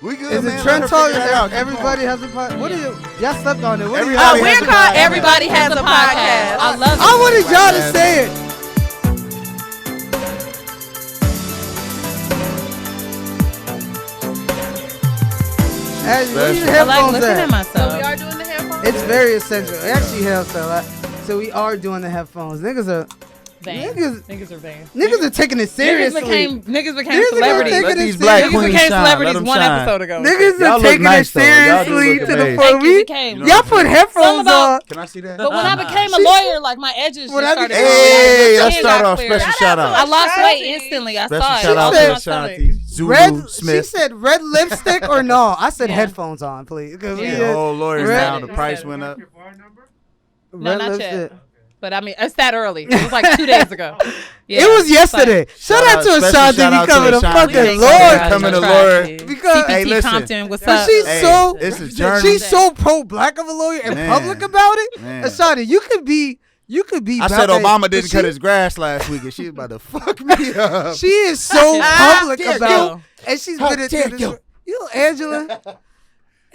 We good, Is man. it Trend Talk? Everybody Has a podcast. What do you? Y'all slept on it. What do you? We're called Everybody Has a Podcast. I love it. I wanted y'all to say it. Hey, where your I like headphones looking at? at myself. So we are doing the headphones? It's very essential. It actually helps a lot. So we are doing the headphones. Niggas are Niggas Niggas are taking it seriously. Niggas became celebrities. Let these black Niggas queens became shine. celebrities Let 'em one shine. episode ago. Niggas Y'all are look taking nice, it though. Y'all do seriously look to the amazing. point. Thank you, became. You know Y'all what I'm put saying? headphones on. Can I see that? But when I became a She- lawyer, like my edges When just I started became- growing. Hey, My let's skin start got off clearer. special shout out. I lost Ashanti. weight instantly. I Special saw it. shout out All to in my Ashanti, Zulu, Red. She Smith. said red lipstick or no? I said Yeah. headphones on, please. Yeah. The whole lawyers Red- now. The price went up. No, Red not lipstick. yet. But I mean, it's that early. It was like 2 days ago. Yeah. It was yesterday. Shout out to special Ashanti shout out to becoming a Ashanti. fucking Thank you. lord. Becoming a Try lawyer. to. Because Hey, CPT listen. Compton, what's But up? she's Hey, so it's a journey. she's so pro-black of a lawyer and Man. public about it. Man. Ashanti, you could be. I said Obama didn't cut his grass last week, and she was about to fuck me up. She is so public dare about, you. and she's How been at dare this. you. You know, Angela.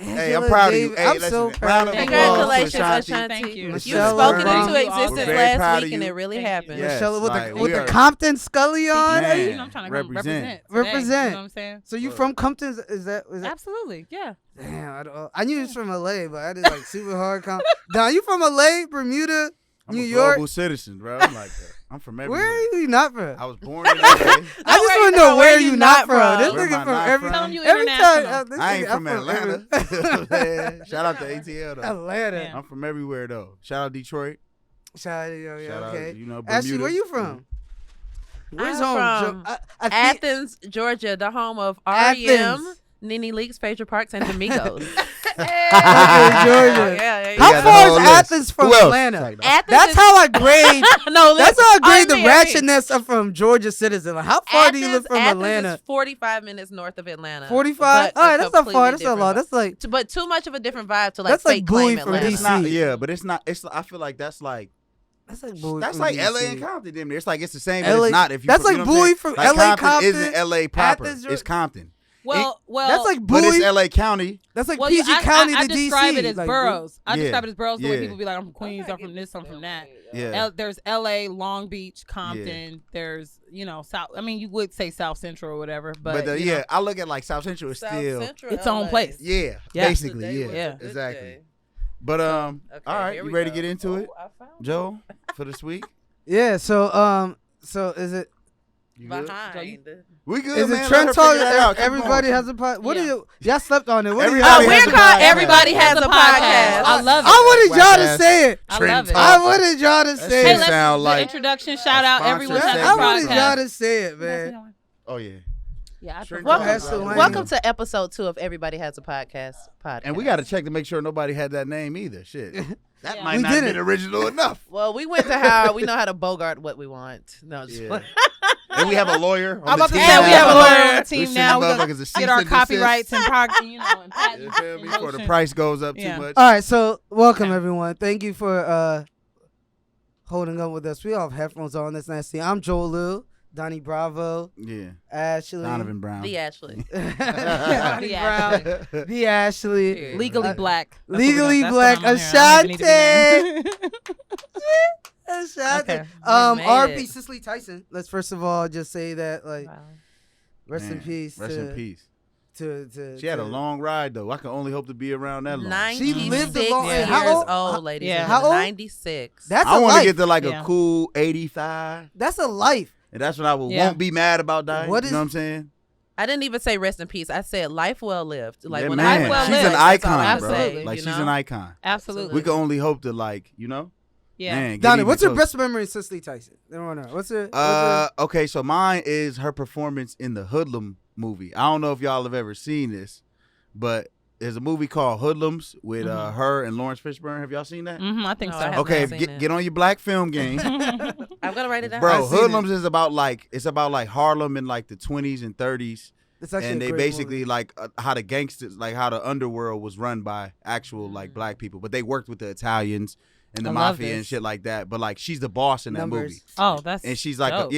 Hey, I'm proud of you. Davis, Hey, I'm listen, so round proud of of you. Congratulations, Ashanti. Ashanti. Thank you. You've Michelle spoken Obama. into We're existence very last proud of week, and you. it really Thank you. happened. Yes, Michelle with like, the we are- Compton Scully on. Man. You know, I'm trying to Represent. represent. Represent. You know what I'm saying? So you from Compton? Is that? Absolutely. Yeah. Damn, I knew you was from LA, but I did like super hard. Don, you from LA, Bermuda, I'm New a York? global citizen, bro. I'm like that. I'm from everywhere. Where are you not from? I was born in LA. I just want to know where you not from. This Where am nigga I from not every from? Telling you every time. international. This I ain't nigga, from I'm Atlanta. Shout out to ATL though. Atlanta. Yeah. I'm from everywhere though. Shout out Detroit. Shout out, yeah, Shout okay. out, you know, Bermuda. Ashley, where you from? Where's I'm home? from I think Athens, Georgia, the home of Athens. REM, Nene Leakes, Phaedra Parks, and Domingos. okay, Georgia. yeah. How got the far whole is list. Athens from Who else? Atlanta? Like, Athens That's is- how I grade. no, That's how I grade the honestly, ratchetness of from Georgia citizen. Like, how far do you live from Athens Atlanta? is 45 minutes north of Atlanta. 45. but All a right, that's not far. completely That's not different long. vibe. That's like But too much of a different vibe to like That's like fake Bowie claim from Atlanta. It's not. DC. Yeah, but it's not. It's. I feel like that's like. that's like Bowie That's from like DC. LA and Compton. Damn near. It's like it's the same. But LA it's not. If you. that's from, like you know what I'm Bowie saying? from like LA Compton isn't Compton, LA proper. Athens, It's Compton. Well, That's like But it's Bowie. LA County. That's like well, PG I County I to DC. describe it as like, boroughs. I Yeah. describe it as boroughs the way Yeah. people be like, I'm from Queens, I'm from this, I'm from that. Yeah. There's LA, Long Beach, Compton. There's, South. I mean, you would say South Central or whatever, but, But you know, I look at like South Central is South still. Central its own LA. place. Yeah. Yeah. Basically. Today was Yeah. a good Exactly. day. But Okay, all right. here You we ready to go. get into it, Oh, I found Joe? For this week. Yeah. So is it? You good? behind. We good, Is man. it Trend Let her Talk? figure that out. Keep Everybody going. has a podcast. What Yeah. do you? Y'all slept on it. What do you? Everybody We're has a called podcast. Everybody Has a Podcast. I love it. I wanted y'all to Whack-ass say it. I Trend love it. Talk. I wanted y'all to That say shit it. sound the like introduction, shout out, sponsor everyone segment. has I a wanted y'all podcast. to say it, man. Oh yeah. Yeah, I Trend prefer Talk. that. Pastor Wayne. Welcome to episode 2 of Everybody Has a Podcast. And we got to check to make sure nobody had that name either. Shit. That Yeah. might We not have didn't. been original enough. Well, we went to how we know how to bogart what we want. No, just Yeah. And we have a lawyer on I'm the about to team. say Yeah, we have a lawyer on the We team send now. the We're gonna motherfuckers a cease get our and desist. copyrights and and You patents feel me? in Before the motion. price goes up Yeah. too much. All right, so welcome everyone. Thank you for holding up with us. We all have headphones on. That's nasty. I'm Joel Lou, Donny Bravo, Yeah. Ashley, Donovan Brown. the Ashley. Donny The Brown, the Ashley, Legally black. That's Legally what that's Black, what I'm on here. I don't even need to be named. Ashanti. Okay. We made R.P. it. Cicely Tyson. Let's first of all just say that, like, Wow. rest in Man, peace. Rest in peace. To She had a long ride though. I can only hope to be around that long. 96 She lived a years long- how old, ladies. Yeah. and How old? 96. That's I a want to life. get to like Yeah. a cool 85, That's a life. and that's when I Yeah. won't be mad about dying. What you is- know what I'm saying? I didn't even say rest in peace. I said life well lived. Like Yeah, when man. I well She's lived. an that's all I icon, can bro. say, Like you she's know? an icon. Absolutely. We can only hope to Yeah. man. get Donnie, even what's your closer. best memory of Cicely Tyson? I don't know. What's her? Okay, so mine is her performance in the Hoodlum movie. I don't know if y'all have ever seen this, but there's a movie called Hoodlums with her and Lawrence Fishburne. Have y'all seen that? I think No, so. I have Okay, not seen it. get on your black film game. I'm gonna write it down. Bro, I've seen Hoodlums is about like Harlem in like the 20s and 30s. It's actually And a they great basically movie. like how the gangsters, like how the underworld was run by actual like black people, but they worked with the Italians and the I love mafia and this. shit like that. But like she's the boss in that Numbers. movie, Oh, that's and she's like dope.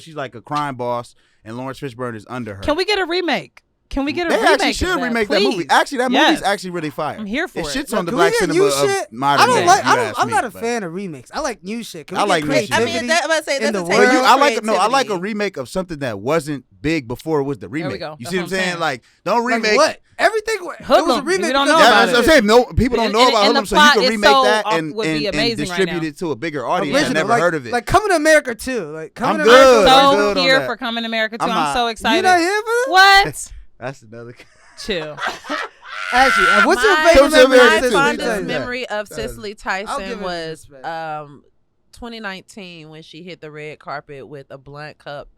she's like a crime boss, and Lawrence Fishburne is under her. Can we get a remake? Can we get a They remake? actually should remake that movie. Please. Actually, that Yes. movie's actually really fire. I'm here for it. it. Shits on the Can black we get cinema new of shit? modern I don't day, like. if you ask I'm me, not a but- fan of remakes. I like new shit. Can I we like get new shit. I creativity mean, that, I'm about to say in that's the a world? But I like creativity. a remake of something that wasn't big before it was the remake. go. You That's see what I'm what I'm saying? saying. Like, don't Like remake. what? Everything. It was a Hoodlum. remake. We don't because know of Yeah, about that's the what I'm saying. No, people don't And- know about and the Hoodlum, so you plot can is remake so that off- and would be amazing right distribute now. it to a bigger audience that original, never like, heard of it. Like Coming to America too. Like Coming I'm to good. America. I'm So good on here that. for Coming to America too. I'm I'm not- so You excited. not here for that? What? That's another. Chill. Actually, what's your My- favorite Come to memory? America My too. of fondest Cicely Tyson? memory of That is- Cicely I'll give Tyson it was respect. 2019 when she hit the red carpet with a blunt cup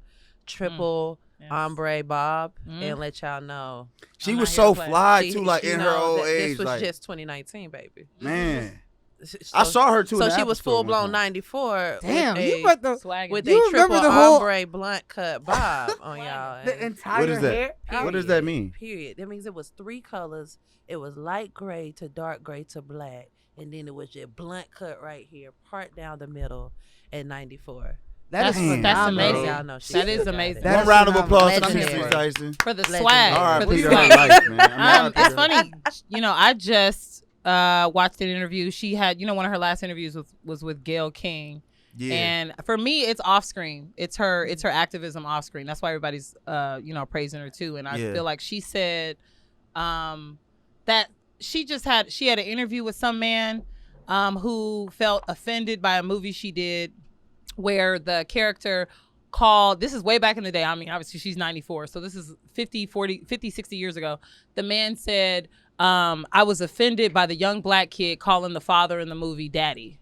triple Yes. ombre bob Mm. and let y'all know She I'm was not so here to play. fly she- too, like she in her know old that age. this was Like, just 2019, baby. man, So- I saw her too. So in the she Apple was store full one blown time. 94 Damn, with you a, brought the Swagging. with You a remember triple the whole- ombre blunt cut bob on y'all. the and entire What is that? hair. period, What does that mean? Period. That means it was 3 colors. It was light gray to dark gray to black, and then it was just blunt cut right here, part down the middle at 94. That's phenomenal. amazing. Y'all know she That is got it. amazing. That One is round of phenomenal. applause for Legendary. Cicely Tyson. For the Legendary. swag. All right, For the Peter, swag. her life, man. I'm out It's there. funny. I just watched an interview. She had, one of her last interviews was with Gayle King. Yeah. And for me, it's off screen. It's her activism off screen. That's why everybody's praising her too. And I Yeah. feel like she said that she had an interview with some man who felt offended by a movie she did where the character called, this is way back in the day. I mean, obviously she's 94. So this is 50, 60 years ago. The man said, I was offended by the young black kid calling the father in the movie daddy.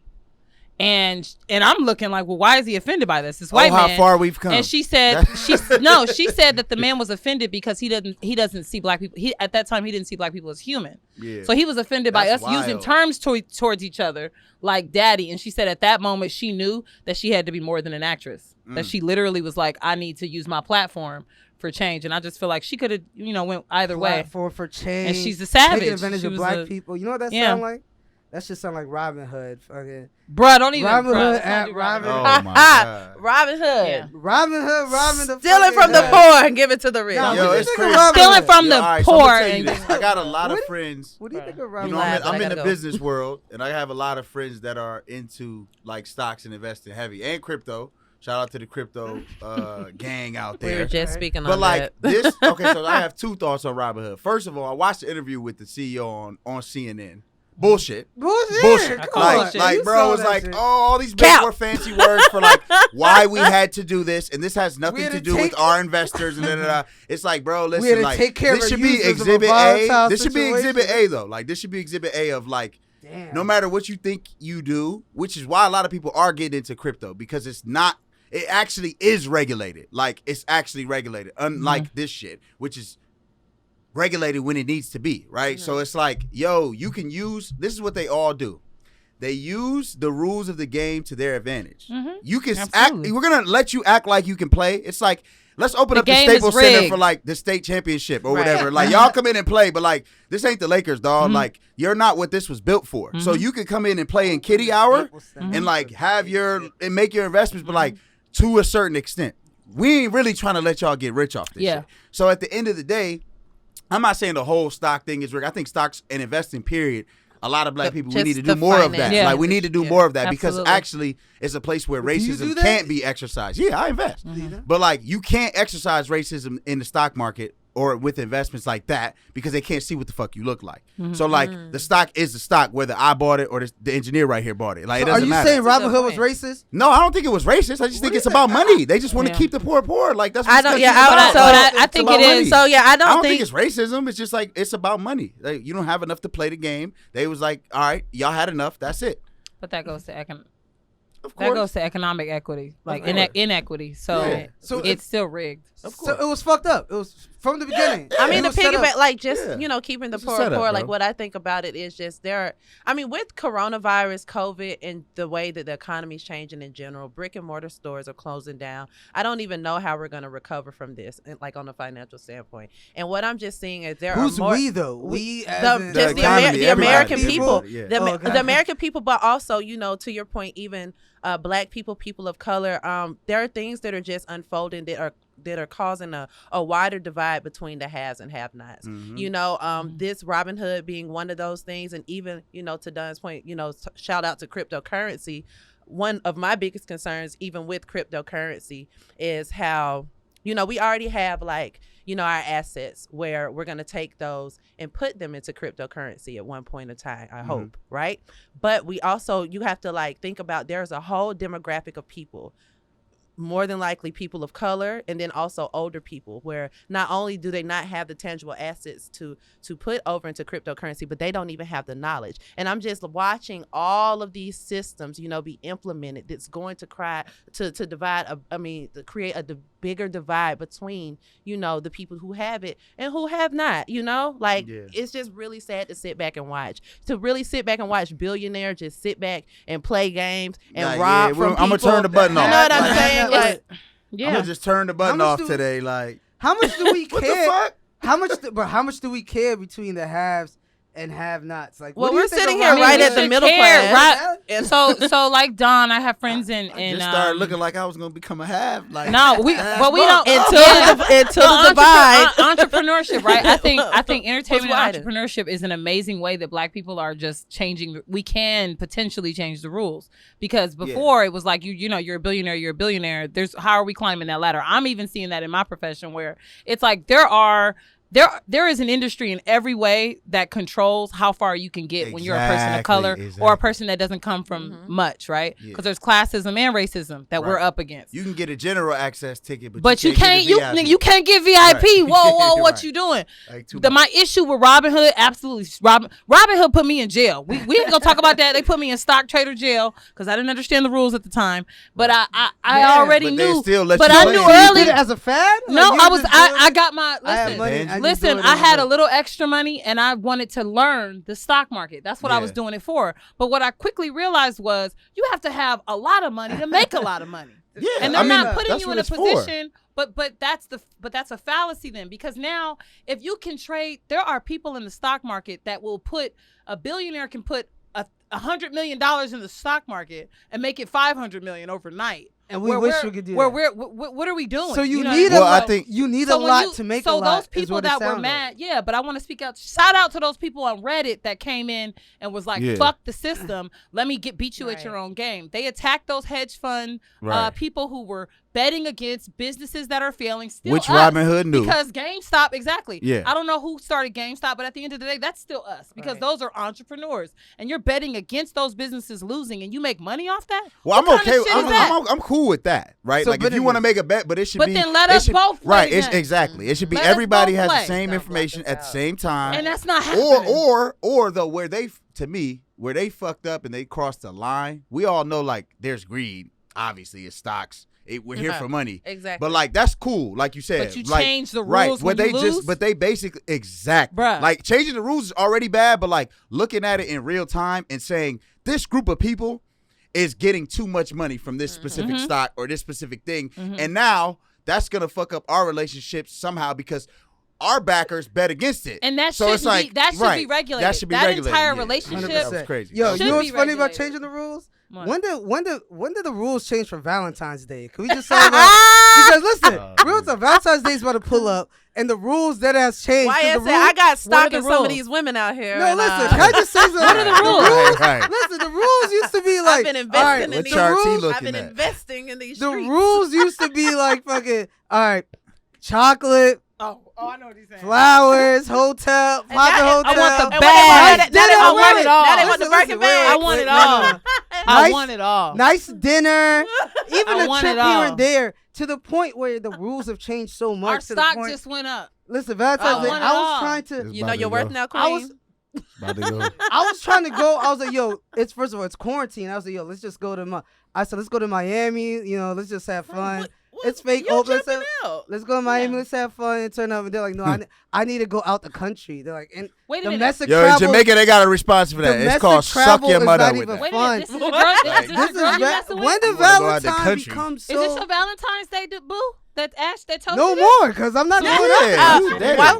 And I'm looking like, well, why is he offended by this? This white man. how far we've come. And she said, she said that the man was offended because he doesn't see black people. At that time, he didn't see black people as human. Yeah. So he was offended by That's us using wild. terms towards each other like daddy. And she said at that moment, she knew that she had to be more than an actress. That she literally was like, I need to use my platform for change. And I just feel like she could have, went either way. Platform for change. And she's a savage. Taking advantage She of was black a- people. You know what that Yeah. sound like? That should sound like Robin Hood. Fucking Bruh, don't even. Robin bruh, Hood let's not at do Robin Oh Hood. my God. Robin Hood. Yeah. Robin Hood, Robin the Stealing fucking from the Hood. poor and give it to the rich. Nah, Yo, what do you it's think crazy. of Robin Stealing Hood? from Yo, the all right, so I'm poor. gonna tell you And this. I got a lot of What- friends. What do you think of You Robin know, Relax, Hood? I I'm in gotta the go. business world, and I have a lot of friends that are into like stocks and investing heavy and crypto. Shout out to the crypto gang out We were there. just speaking But on like that. this, okay. So I have 2 thoughts on Robinhood. First of all, I watched the interview with the CEO on CNN. Bullshit. Bullshit. I Come call on. bullshit. Like, You bro, saw it was that like, shit. oh, all these big Cap. more fancy words for like why we had to do this, and this has We nothing had to to do with take- our investors and da da da. It's like, bro, had listen, to like take care of this our should be users of a Exhibit A. volatile This should be situation. Exhibit A though. Like this should be Exhibit A of like, Damn. no matter what you think you do, which is why a lot of people are getting into crypto because it's not. It actually is regulated. Like it's actually regulated, unlike this shit, which is regulated when it needs to be, right? So it's like, yo, you can use. This is what they all do. They use the rules of the game to their advantage. You can act. Absolutely. We're gonna let you act like you can play. It's like let's open The up the game is Staples Center rigged. for like the state championship or Right. whatever. Like y'all come in and play, but like this ain't the Lakers, dog. Like you're not what this was built for. So you can come in and play in Kitty Hour and like have your and make your investments, but like to a certain extent. We ain't really trying to let y'all get rich off this Yeah. shit. So at the end of the day, I'm not saying the whole stock thing is rigged. I think stocks and investing, period. A lot of black people, we Just need to the do more of that. finance. Yeah. Like we need to do Yeah. more of that because Absolutely. actually it's a place where Do you do racism that? can't be exercised. Yeah, I invest. But like you can't exercise racism in the stock market or with investments like that because they can't see what the fuck you look like. So like the stock is the stock whether I bought it or the engineer right here bought it. Like it Are doesn't you matter. saying Robin That's a Hood good was racist? No, I don't think it was racist. I just think it's about money. They just want to Yeah. keep the poor. Like that's what I this don't. country's Yeah, about. I, so But I think about it is. money. So yeah, I I don't don't think think. it's racism. It's just like it's about money. Like, you don't have enough to play the game. They was like, all right, y'all had enough. That's it. But that goes to Of that course. goes to economic equity, like course. inequity. So Yeah. So it's still rigged. Of So course. it was fucked up. It was from the beginning. I mean, It to was set up. piggyback, like just Yeah. keeping the It's a poor setup, poor. Like bro. what I think about it is just I mean, with coronavirus, COVID, and the way that the economy's changing in general, brick and mortar stores are closing down. I don't even know how we're going to recover from this, like on a financial standpoint. And what I'm just seeing is there Who's are more. we though? We as The, in- just the, economy, the everybody, American everybody, people, yeah. the, Oh, okay. the American people, but also, to your point, even black people, people of color. There are things that are just unfolding that are are causing a wider divide between the haves and have-nots. This Robinhood being one of those things, and even to Don's point, shout out to cryptocurrency. One of my biggest concerns, even with cryptocurrency, is how we already have our assets where we're going to take those and put them into cryptocurrency at one point in time, I hope, right? But we also, you have to think about, there's a whole demographic of people, more than likely people of color, and then also older people, where not only do they not have the tangible assets to put over into cryptocurrency, but they don't even have the knowledge. And I'm just watching all of these systems, be implemented that's going to create a bigger divide between, the people who have it and who have not, It's just really sad to sit back and watch. To really sit back and watch billionaires just sit back and play games and rob from people. I'm going to turn the button off. You know what I'm saying? I'm going to just turn the button off today. How much do we care? What the fuck? How much do we care between the haves and have-nots? We're sitting here right at the middle class. Right? So like Don, I have friends in just started looking like I was gonna become a have. We don't until the divide. Entrepreneurship, right? I think entertainment and entrepreneurship is an amazing way that Black people are just changing. We can potentially change the rules, because before it was like you're a billionaire. How are we climbing that ladder? I'm even seeing that in my profession, where it's like there is an industry in every way that controls how far you can get when you're a person of color or a person that doesn't come from much, right? Because there's classism and racism that we're up against. You can get a general access ticket, but you can't get VIP. Right. Whoa, what you doing? My issue with Robinhood, absolutely, Robinhood put me in jail. We ain't gonna talk about that. They put me in stock trader jail because I didn't understand the rules at the time. But I already knew. But I knew early as a fad. No, I got my listen. I had a little extra money and I wanted to learn the stock market. That's what I was doing it for. But what I quickly realized was you have to have a lot of money to make a lot of money. And they're not putting you in a position. But that's a fallacy then, because now if you can trade, there are people in the stock market that will put, a billionaire can put $100 million in the stock market and make it $500 million overnight. And we wish we could do that. What are we doing? So you need a lot to make a lot. So those people that were mad, but I want to speak out. Shout out to those people on Reddit that came in and was like, "Fuck the system. Let me beat you at your own game." They attacked those hedge fund people who were betting against businesses that are failing. Still which Robinhood knew, because GameStop, exactly. Yeah, I don't know who started GameStop, but at the end of the day, that's still us, because those are entrepreneurs, and you're betting against those businesses losing, and you make money off that. Well, I'm okay. I'm cool with that, right? So, if you want to make a bet, but it should be. But then let us both. Right. Exactly. It should be everybody has the same information at the same time, and that's not happening. Or though where they fucked up and they crossed the line. We all know there's greed. Obviously, it's stocks. We're here for money. Exactly. But that's cool, like you said. But you change the rules when you lose? But they basically, exactly. Bruh. Changing the rules is already bad, but looking at it in real time and saying this group of people is getting too much money from this specific stock or this specific thing. And now that's going to fuck up our relationships somehow, because our backers bet against it. And that should be regulated. That should be regulated. Entire relationship. That was crazy. Yo, you know what's funny about changing the rules? When did the rules change for Valentine's Day? Can we just say because listen, rules of Valentine's Day is about to pull up, and the rules that has changed. I got stock in some of these women out here. No, listen, can I just say something? What are the rules? Listen, the rules used to be I've been investing in these rules. I've been investing in these streets. The rules used to be fucking chocolate. Oh, I know what he's saying. Flowers, hotel, pocket hotel. I want the bag. I want it all. I want the Birkin bag. I want it all. I want it all. Nice dinner. Even a trip here and there. To the point where the rules have changed so much. Our stock just went up. Listen, Valentine's Day, I was trying to. You know your worth now, queen. I was trying to go. I was like, yo, first of all, it's quarantine. I was like, yo, let's just go to let's go to Miami. Let's just have fun. It's fake open. Let's go to Miami. Let's have fun and turn up. And they're like, no, I need to go out the country. They're like, and wait a domestic minute. travel. In Jamaica, they got a response for that. It's called suck your mother with that. Wait a minute. This is a girl. When did Valentine's become so? Is this a Valentine's Day, boo? That told no more, because I'm not doing that.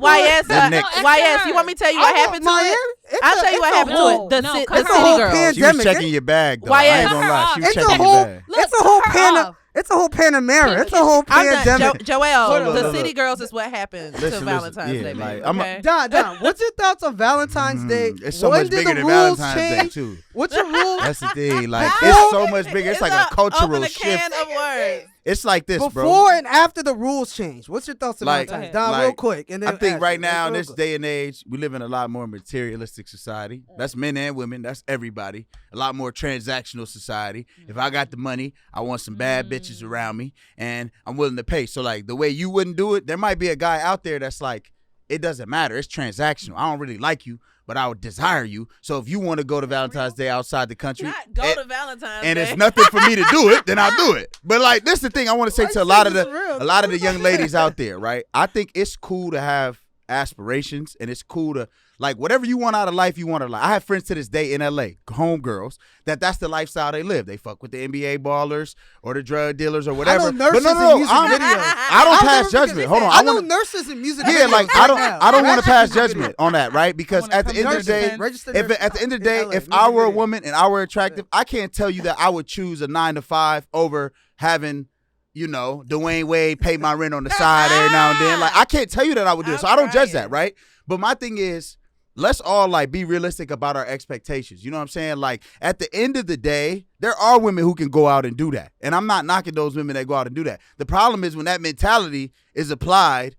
YS, you want me to tell you what happened to it? I'll tell you what happened to it. It's a whole pandemic. She was checking your bag, though. I ain't gonna lie. She was checking your bag. It's a whole pandemic. It's a whole Panamera. It's a whole pandemic. Joel, the city girls is what happened to Valentine's Day. Like, okay? Don, what's your thoughts on Valentine's Day? It's so when much did bigger the than rules Valentine's change? Day too. What's your rule? That's the thing. Like it's so much bigger. It's like a cultural open a shift. can of words. It's like this, bro. Before and after the rules change. What's your thoughts on Valentine's? Don, real quick. And then I think right now in this day and age, we live in a lot more materialistic society. That's men and women. That's everybody. A lot more transactional society. If I got the money, I want some bad bitches around me, and I'm willing to pay. So like the way you wouldn't do it, there might be a guy out there that's like, it doesn't matter. It's transactional. I don't really like you, but I would desire you. So if you want to go to Valentine's Day outside the country, to Valentine's and Day. it's nothing for me to do it, then I'll do it. But like this is the thing I want to say to a lot of the young ladies out there, right? I think it's cool to have aspirations, and it's cool to like whatever you want out of life, you want to like. I have friends to this day in LA, homegirls, that's the lifestyle they live. They fuck with the NBA ballers or the drug dealers or whatever. I know nurses but no, in music videos. I don't pass judgment. Hold on. I know nurses in music videos. Yeah, like I don't want to pass Music judgment on that, right? Because at the end of the day, at the end of the day, if I were a woman and I were attractive, I can't tell you that I would choose a 9-to-5 over having, you know, Dwayne Wade pay my rent on the side every now and then. Like I can't tell you that I would do it. So I don't judge that, right? But my thing is, let's all like be realistic about our expectations. You know what I'm saying? Like at the end of the day, there are women who can go out and do that. And I'm not knocking those women that go out and do that. The problem is when that mentality is applied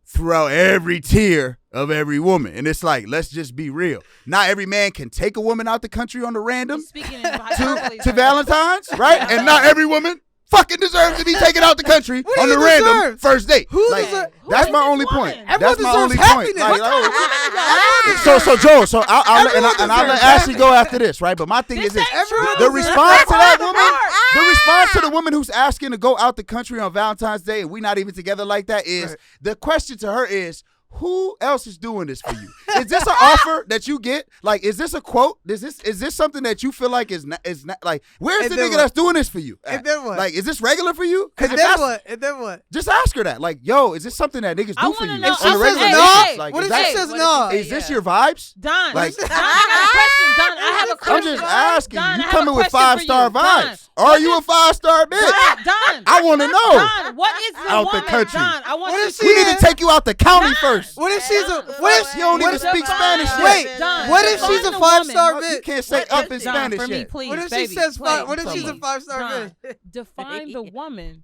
throughout every tier of every woman. And it's like, let's just be real. Not every man can take a woman out the country on the random to Valentine's, right? And not every woman fucking deserves to be taken out the country on the random first date. That's my only point. That's my only point. So Joel, I'll let Ashley go after this, right? But my thing is this: the response to that woman, the response to the woman who's asking to go out the country on Valentine's Day and we not even together like that is the question to her is, who else is doing this for you? Is this an offer that you get? Like, is this a quote? Is this something that you feel like is not like? Where's the nigga that's doing this for you? And then what? Like, is this regular for you? And then what? Just ask her that. Like, yo, is this something that niggas do for you? If she says no, what if she says no? Is this your vibes? Don, like, Don, I have a question. I'm just asking. Don, you coming with 5-star vibes? Are you a 5-star bitch? Don, I want to know. Don, what is the out woman? the country? Don, I want we need to take you out the county first. What if she's a? What if you don't even speak Spanish yet? Wait, what if she's a 5-star bitch? You can't say up in Spanish for me, yet. please, What if baby, she says please, what if she's a 5-star bitch? Define the woman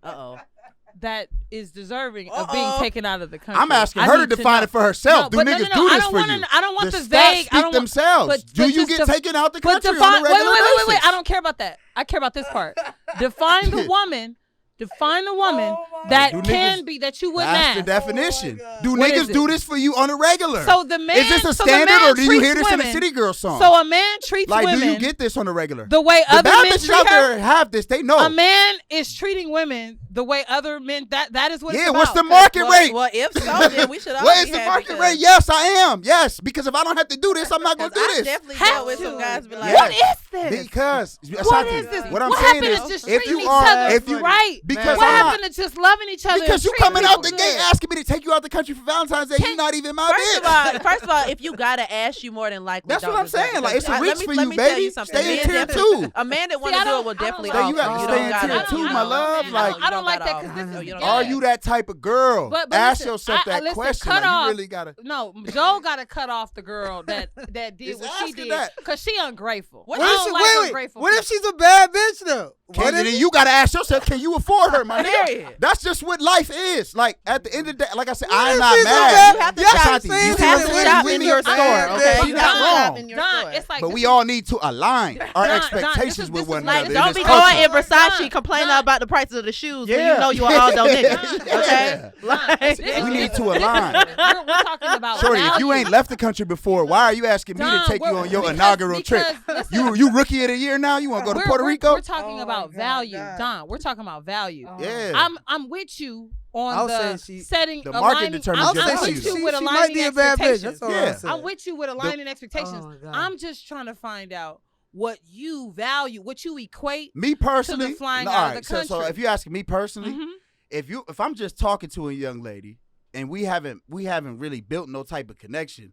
that is deserving of being taken out of the country. I'm asking her to define it for herself. Do niggas do this for you? I don't want the the vague. Stats speak themselves. Do you get taken out the country on a regular basis? Wait. I don't care about that. I care about this part. Define the woman. Define the woman that can be that you wouldn't ask. ask. The definition. Do What niggas do this for you on a regular? So the man is this a standard or do you hear this in a City Girl song? So a man treats like, women. do you get this on a regular? The way the other bad men bitches treat out her. there have this. They know. A man is treating women the way other men. That is what. Yeah. It's about. What's the market rate? Well, if so, then we should all what be is the happy market rate? Yes, I am. Yes, because if I don't have to do this, I'm not gonna do I this. definitely Have dealt with to. some guys be like, What is this? Because What is this? What I'm what saying happened is, to just if treating you each are, other if you right? because What I'm happened not, to just loving each other? because you and treating coming out the people gate good? asking me to take you out the country for Valentine's Day, you're not even my bitch. First of all, if you gotta ask, you more than likely. That's don't what I'm deserve it. saying. Like, it's a reach for let you, me tell baby. you something. Stay in Men tier definitely- 2. A man that want See, to I do don't- it will definitely. Stay- you got to offer. stay in don't tier gotta- 2, you my don't- love. you Like, I don't like that offer. because You don't Are gotta you that type of girl? But Ask listen, yourself that listen, question. cut Like, off- you really gotta. No, Joe got to cut off the girl that did Just what she asking did that. because she ungrateful. What I if don't she- like Wait. ungrateful What if people. she's a bad bitch though? What Then if you gotta ask yourself, can you afford her, my nigga? Period. That's just what life is. Like at the end of the day, like I said, I'm if not she's a mad. bad- You have to Yeah, shop. Ashanti, I'm you saying You see have what to I'm shop saying? in We your need- store, Yeah, okay? yeah. You have to Don, shop in your Don, store. it's like But this we is- all need to align our Don, expectations this is with one like- another. in Don't this be culture. going in Versace Don, complaining Don. about the prices of the shoes when Yeah. you know you are all those niggas. Yeah. Okay? Like, We need to align. We're talking about Shorty, if you value. ain't left the country before, why are you asking me to Don, take you we're- on your because- inaugural trip? listen, You rookie of the year now? You want to go to we're- Puerto we're- Rico? We're talking Oh about my value, God. Don. We're talking about value. Yeah. I'm with you on I'll the say she- setting. The market aligning, determines I'm, your I'm value. with you She with might aligning be a bad bitch. expectations. That's all Yeah. I'm saying. I'm with you with aligning expectations. Oh, God. I'm just trying to find out what you value, what you equate. Me personally, to the flying no, out all of right, the country. so if you're asking me personally, Mhm. if I'm just talking to a young lady and we haven't really built no type of connection.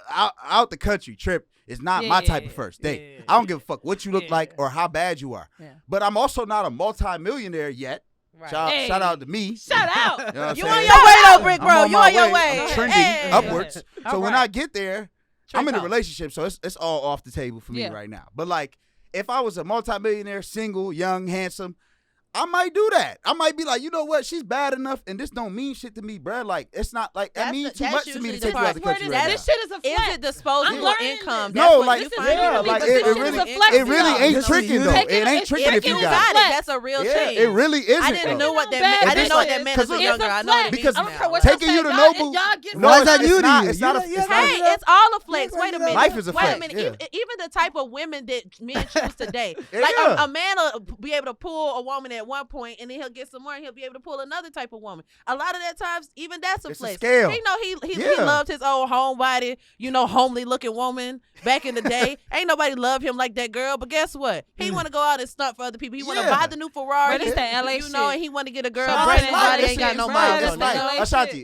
Out the country trip is not my type of first date. I don't give a fuck what you look like or how bad you are. But I'm also not a multi-millionaire yet. Right. Shout out to me. Shout out. You know you on your way though, Brick Bro. You on your way. I'm trending upwards. So when I get there, I'm in a relationship, so it's all off the table for me right now. But like, if I was a multimillionaire, single, young, handsome, I might do that. I might be like, you know what? She's bad enough, and this don't mean shit to me, bruh. Like, it's not like that means too much to me to take you out the country right now. This shit is a flex. Is it disposable income? No, like, it really ain't tricking though. It ain't tricking if you got it. That's a real change. It really isn't. I didn't know what that meant. I didn't know what that meant as a younger. I know it because now. taking you to Nobu. Why is that new to you? It's not a. Hey, it's all a flex. Wait a minute. Life is a flex. Wait a minute. Even the type of women that men choose today, like a man will be able to pull a woman at one point, and then he'll get some more, and he'll be able to pull another type of woman. A lot of that times, even that's a flex. Scale. He know he loved his old homebody, homely looking woman back in the day. Ain't nobody love him like that girl. But guess what? He want to go out and stunt for other people. He want to buy the new Ferrari. But it's that LA shit. And he want to get a girl. So Brandon body ain't got no miles on it.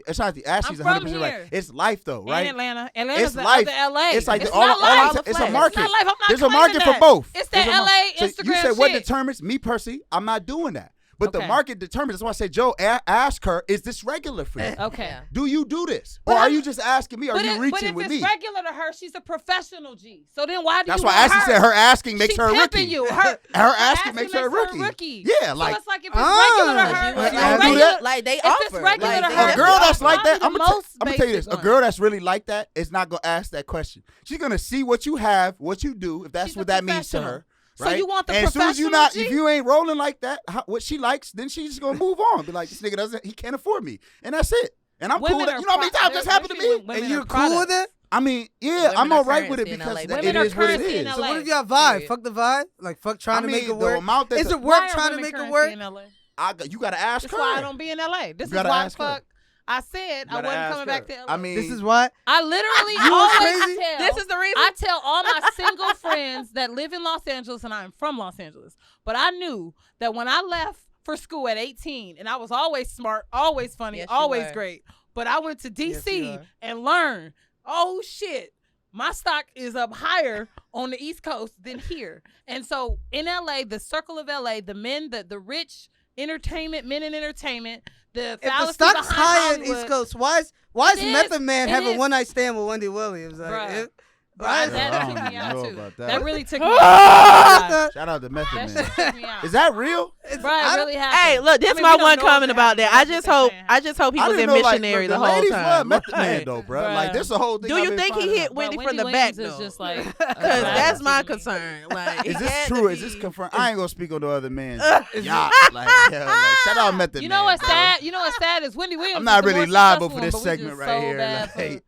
Ashanti, Ashley's 100% right. It's life though, right? In Atlanta. Atlanta's the life. LA. It's like it's it's a market. It's not life. I'm not There's a market for both. It's that LA Instagram shit. You said what determines me personally? I'm not doing that. But the market determines. That's why I said, Joe, ask her, is this regular for you? Okay. Do you do this? Or are you just asking me? Are you reaching with me? But if it's regular to her, she's a professional G. So then why do That's you why Ashley said her asking makes her a rookie. You. Her asking makes her a rookie. Yeah, like. So it's like if it's regular to her, like they if offer. It's regular to her, a girl that's like that, I'm gonna tell you this. one. A girl that's really like that is not gonna ask that question. She's gonna see what you have, what you do, if that's what that means to her. Right? So you want the and professional as soon as if you ain't rolling like that, what she likes, then she's just gonna move on. Be like, this nigga he can't afford me, and that's it. And I'm cool with it. You know how many times that's happened to me? And you're cool with it? I mean, yeah, I'm all right with it because it is what it is. So what if y'all vibe? Fuck the vibe? Like fuck trying to make it work? Is it work trying to make it work? You gotta ask her. That's why I don't be in LA. This is why fuck. I said I wasn't coming back to LA. I mean, this is what I literally always tell. This is the reason. I tell all my single friends that live in Los Angeles, and I'm from Los Angeles. But I knew that when I left for school at 18, and I was always smart, always funny, always great. But I went to DC and learned, oh shit, my stock is up higher on the East Coast than here. And so in LA, the circle of LA, the men, the rich entertainment, men in entertainment. If the stock's high in East Coast, why is Method Man having one night stand with Wendy Williams? Like, that took me out too. That really took me out. Shout out to Method Man. Is that real? Right, really happened. Hey, look, this is my one comment about that. I just hope he was in missionary the whole time. Ladies love Method Man though, bro. Like this the whole thing. Do you think he hit Wendy from the back though? Just like, because that's my concern. Like, is this true? Is this confirmed? I ain't gonna speak on the other man. Shout out Method Man. You know what's sad? You know what's sad is Wendy Williams. I'm not really liable for this segment right here.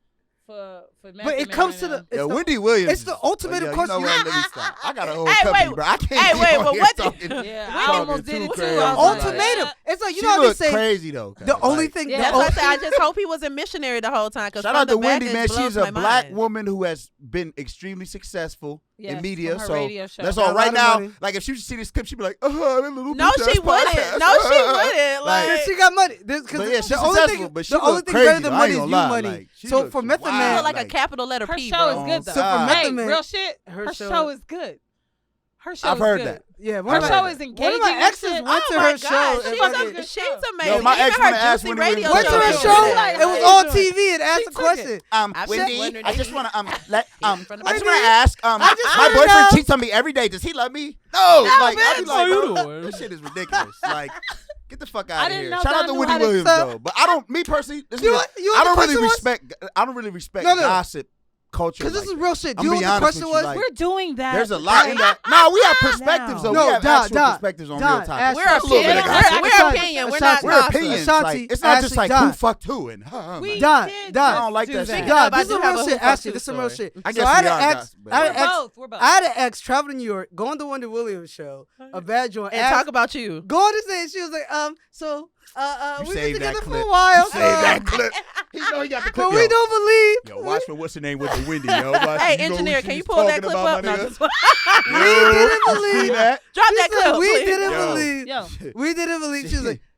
But it comes to the Wendy Williams. It's the ultimate question. I got a whole company, bro. I can't. Hey, wait, but what? I almost did it too. Ultimatum. It's like you know what they say. Crazy though. The only thing. That's why I said I just hope he was a missionary the whole time. Shout out to Wendy, man. She's a black woman who has been extremely successful in media. So that's all. Right now, like if she see this clip, she'd be like, no, she wouldn't. No, she wouldn't. Like she got money. Because the only thing better than money is you money. So for Method Man, like a capital letter her P. Show is good though. So for Method Man, real shit. Her show is good. Her show. I've heard that. Yeah, her show is engaging. One of my exes went to her show. She's amazing. Yo, my ex went to ask Wendy Williams. Went to her show. It was on TV and asked a question. Wendy, I just want to ask. My boyfriend cheats on me every day. Does he love me? No. Like I be like, this shit is ridiculous. Like. Get the fuck out of here! Shout out to Wendy Williams though, but I don't. Me personally, I don't really respect. I don't really respect gossip culture. Because this is real shit. Do you know what the question was? We're doing that. There's a lot in that. No, we have perspectives though. We have actual perspectives on real topics. We're opinion. We're not we're opinions. It's not just like who fucked who and Don. I don't like that shit. Don, this is real shit. Ashley, this is real shit. I guess we are. I had an ex travel to New York, going to Wendy Williams show, a bad joint, and talk about you. Going to say, she was like, so. We've been together for a You while. saved that clip. He know he got the clip. But we don't believe. Yo, watch for what's her name with the Wendy, yo. Hey, engineer, can you pull that clip up? No, we didn't believe that. Drop that clip. We didn't believe. We didn't believe. She was like,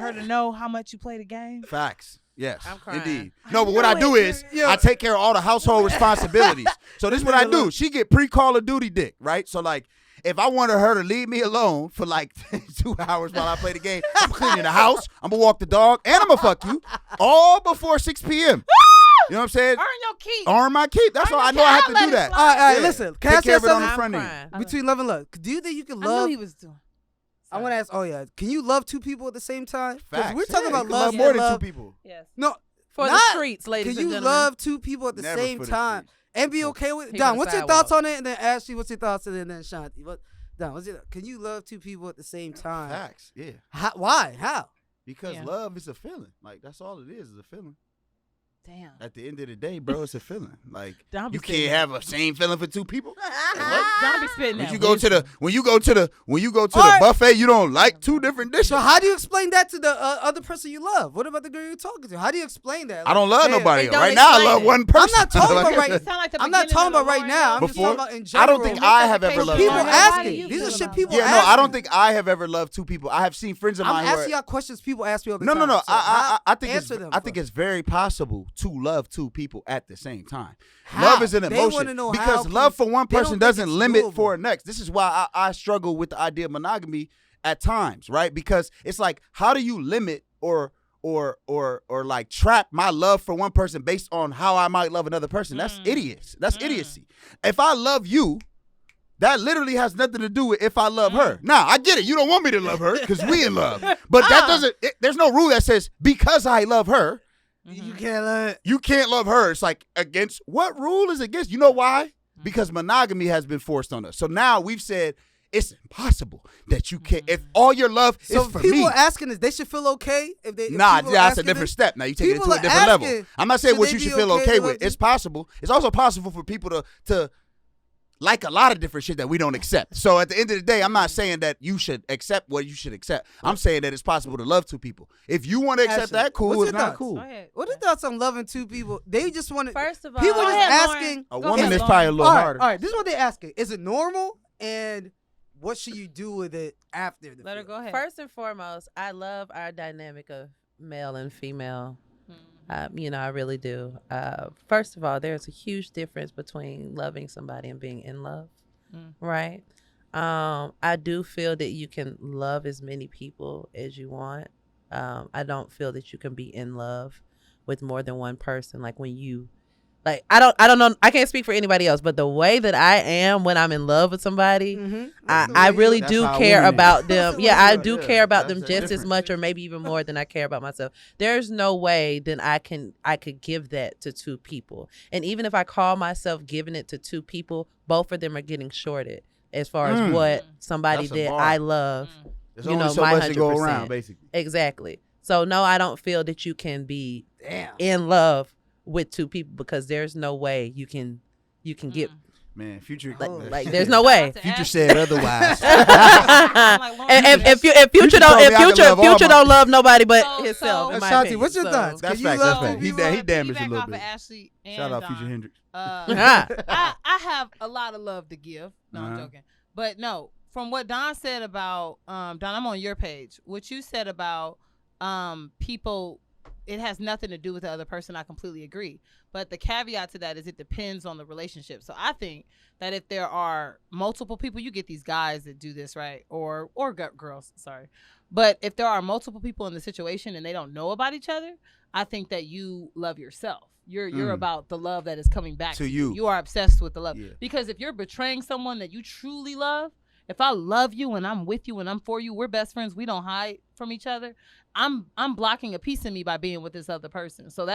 her to know how much you play the game? Facts. Yes, I'm crying. indeed. No, but what I do is I take care of all the household responsibilities. So this is what I do. She get pre-Call of Duty dick, right? So like if I wanted her to leave me alone for like 2 hours while I play the game, I'm cleaning the house, I'm gonna walk the dog, and I'm gonna fuck you all before 6 p.m. You know what I'm saying? Earn your keep. Earn my keep. That's all I know. I have to do that. All right, Yeah. listen. Can I Take care say of it on the something? front end. Between love and love, do you think you can I knew love? he was doing. I want to ask. Oh yeah, can you love 2 people at the same time? 'Cause Facts. we're talking Yeah, about you can love more and than love. 2 people. Yes. No, For not, the streets, ladies can and you gentlemen. love 2 people at the Never same for the time streets. and be okay with it? He Don, was what's your sidewalk. thoughts on it? And then Ashley, what's your thoughts on it? And then Ashanti, what? Don, what's your? Can you love 2 people at the same time? Facts. Yeah. Why? How? Because Yeah. love is a feeling. Like that's all it is a feeling. Damn. At the end of the day, bro, it's a feeling. Like Don't be you saying can't have a same feeling for 2 people. Don't be spitting When that. you go to the when you go to the Alright. buffet, you don't like 2 different dishes. So how do you explain that to the other person you love? What about the girl you're talking to? How do you explain that? I don't love Hey, nobody. Hey, don't Right now, I explain love it. one person. I'm not talking about Like, right. You sound like the I'm not beginning talking of the about right Lauryn now. I'm Hill just Before? talking about in I general. don't think I have ever loved. People How do asking. you These feel are shit about people Yeah, no, asking. I don't think I have ever loved 2 people. I have seen friends of I'm mine who are, asking y'all questions people ask me all the No, time. no. So I think answer them I think first. it's very possible to love 2 people at the same time. How? Love is an They emotion wanna know because how love can- for one they don't person think doesn't it's limit doable. for a next. This is why I struggle with the idea of monogamy at times, right? Because it's like, how do you limit or like trap my love for one person based on how I might love another person? That's idiots. That's idiocy. If I love you, that literally has nothing to do with if I love her. Now, I get it. You don't want me to love her because we in love. But that doesn't, there's no rule that says because I love her, You can't let. you can't love her. It's like against, what rule is against? You know why? Because monogamy has been forced on us. So now we've said it's impossible that you can't, if all your love So is for people me. are asking this. They should feel okay if they. If Nah, people are that's a asking different this? step. Now you take it People to a are different level. asking, I'm not saying should what they you be should feel okay okay to with. love It's you? possible. It's also possible for people to like a lot of different shit that we don't accept. So at the end of the day, I'm not saying that you should accept what you should accept. I'm saying that it's possible to love 2 people. If you want to accept Ashley, that, cool. what's It's your not thoughts? cool. Go ahead. What are your thoughts on loving 2 people? They just want to. First of all, people Go just ahead, Lauren. asking. A Go woman ahead, is Lauren. probably a little all right, harder. all right. This is what they asking. Is it normal? And what should you do with it after the Let her field? go ahead. First and foremost, I love our dynamic of male and female. I really do. First of all, there's a huge difference between loving somebody and being in love, right? I do feel that you can love as many people as you want. I don't feel that you can be in love with more than one person. Like when you, like, I don't know. I can't speak for anybody else, but the way that I am when I'm in love with somebody, I really That's do how care women is. about them. That's Yeah, how I women do is. care about That's them the just as difference. much or maybe even more than I care about myself. There's no way then I could give that to 2 people. And even if I call myself giving it to 2 people, both of them are getting shorted as far as what somebody That's a that bar. I love, There's you only know, so my much to go 100%. around, basically. Exactly. So no, I don't feel that you can be Damn. in love with 2 people because there's no way you can get Man, Future. like there's no way. Future said otherwise. If Future told me I could love all Future my- don't love nobody but So- himself. so- in my Ashanti, opinion. what's your So- thoughts? That's Can you facts, love that's 2 facts. He people? he damaged a little Piggyback off bit. of Ashley and Shout out Don. Future Hendrix. I have a lot of love to give. No, I'm Uh-huh. joking. But no, from what Don said about Don, I'm on your page. What you said about people, it has nothing to do with the other person. I completely agree. But the caveat to that is it depends on the relationship. So I think that if there are multiple people, you get these guys that do this, right? Or girls, sorry. But if there are multiple people in the situation and they don't know about each other, I think that you love yourself. You're about the love that is coming back To to you. You are obsessed with the love. Yeah. Because if you're betraying someone that you truly love, if I love you and I'm with you and I'm for you, we're best friends, we don't hide from each other. I'm blocking a piece of me by being with this other person. So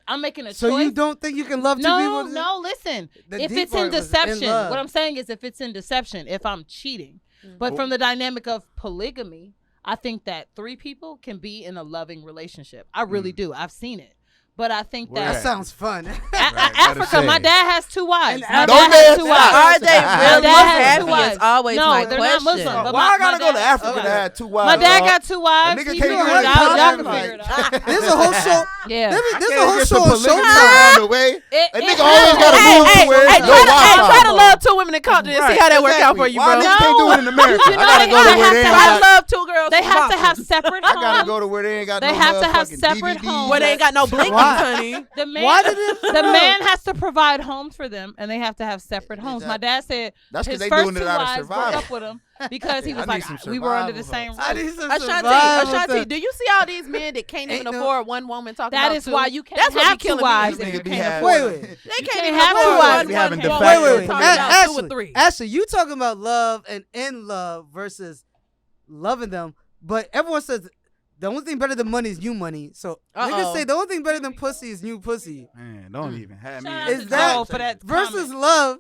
I'm making a choice. So you don't think you can love 2 people? No, listen. The If deep it's in part was deception, love. what I'm saying is if it's in deception, if I'm cheating. But from the dynamic of polygamy, I think that 3 people can be in a loving relationship. I really do. I've seen it. But I think Where That at? that sounds fun. Africa, my dad has 2 wives. My Don't dad has they? 2 wives. Are they My really dad has 2 happy? wives. It's always No, my they're question. not Muslim. But Why I gotta my go to dad- Africa to have 2 wives? My dad dog? got 2 wives. A nigga He can't do do it. it. Y'all can Like- figure it out. There's a whole show. Yeah. There's a whole Get show some on polygamy Showtime. on the way. It A nigga happens. always gotta move to where it's no Wi-Fi. try to love 2 women in company and see how that work out for you, Why bro. niggas can't do it in America? You I know gotta they go to have where to they ain't Try to got. love 2 girls. They have to from have separate I gotta homes. go to where they ain't got They no have to have motherfucking separate DVDs. homes. where they ain't got no blink Why honey. The man, Why did it? the man has to provide homes for them, and they have to have separate homes. My dad said That's because his they first doing two it out of wives broke survival. up with him because he was I like, need some we were under the survival same I roof. need some Ashanti, survival Ashanti, stuff. do you see all these men that can't even Ain't no- afford one woman talking That about is two? why you can't That's what have be two killing wives me. if you Nigga be can't having- afford Wait, them. wait. They can't can't even have afford two wives. We having one de woman facto Wait, wait, talking wait. about two or Ashley, three. Ashley, you talking about love and in love versus loving them, but everyone says the only thing better than money is new money. So niggas say the only thing better than pussy is new pussy. Man, don't even have me. Shout out Is to that Joe for that versus comment. love?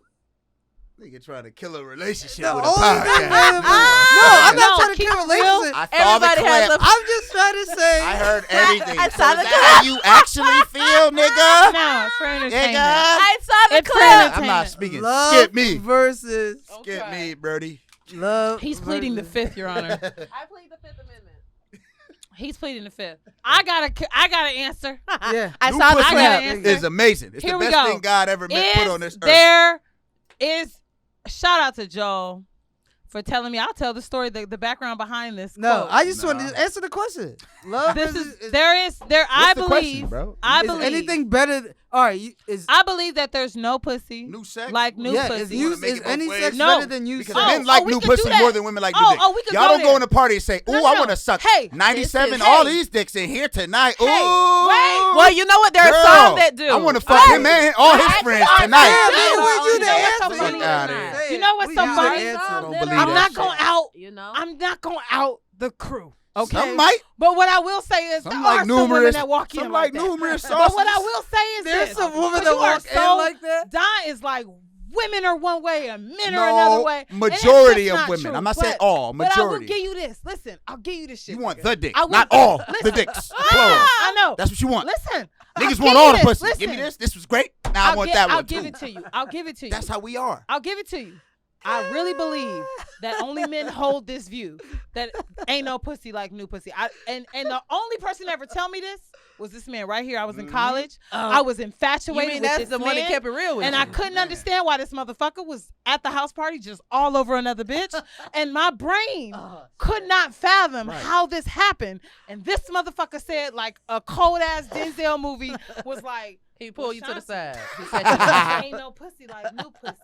Nigga trying to kill a relationship The with a only thing podcast. better than no, I'm not No, trying to keep kill it a relationship. I saw the Everybody has clip. a- I'm just trying to say. I heard everything. I So saw is the that how you actually feel, nigga? No, it's for entertainment. Nigga. I saw the It's clip. entertainment. I'm not speaking. Love Skip me. versus Skip me, Birdie. love. He's pleading the versus- fifth, Your Honor. I plead the Fifth Amendment. He's pleading the fifth. I got an answer. Yeah. I New saw the pussy clip. is amazing. It's Here the we best go. thing God ever put on this earth. There is shout out to Joel for telling me. I'll tell the story, the background behind this. No, quote. I just want Nah. to answer the question. Love This versus is there. I What's the question, believe. bro? I is believe anything better? All right, is I believe that there's no pussy New sex? like new yeah, pussy. is, wanna make is it both any ways? sex No. better than you? Because sex? men like we new could do pussy that. more than women like new Oh, dick. oh, we could Y'all go don't go there. in the party and say, "Ooh, No, I no. want to suck Hey, 97 hey. all these dicks in here tonight." Ooh, Hey, wait. Well, you know what? There are girl, some that do. I want to fuck him and all his friends tonight. Yeah, You nigga, know what you what's the so answer? funny? Fuck outta here. Say You it. know what's We so use the funny? answer. I don't that believe are I'm that not shit. going out. You know. I'm not going out the crew. Okay. Some might. But what I will say is there Some are like some women numerous. that walk in Some like like that. numerous But what I sauces. will say is There's this. some women But that you are walk in so- like that. Don is like women are one way and men No, are another way. And that's majority just of not women. true. I'm not saying But- all. But I will Majority. give you this. Listen, I'll give you this shit. You want nigga. the dick, I will- not all the Listen. dicks. Plural. I know. That's what you want. Listen. Niggas I'll want give all you the this. pussy. Give me Listen. this. This was great. Now I want that one I'll give too. it to you. I'll give it to you. That's how we are. I'll give it to you. I really believe that only men hold this view that ain't no pussy like new pussy. And the only person to ever tell me this was this man right here. I was in college. I was You infatuated mean with that's this the one that man, kept it real with and you? I couldn't understand why this motherfucker was at the house party just all over another bitch. And my brain could not fathom how this happened. And this motherfucker said like a cold ass Denzel movie was like, He pulled you to the Ashanti. side. He said, ain't no pussy like new pussy.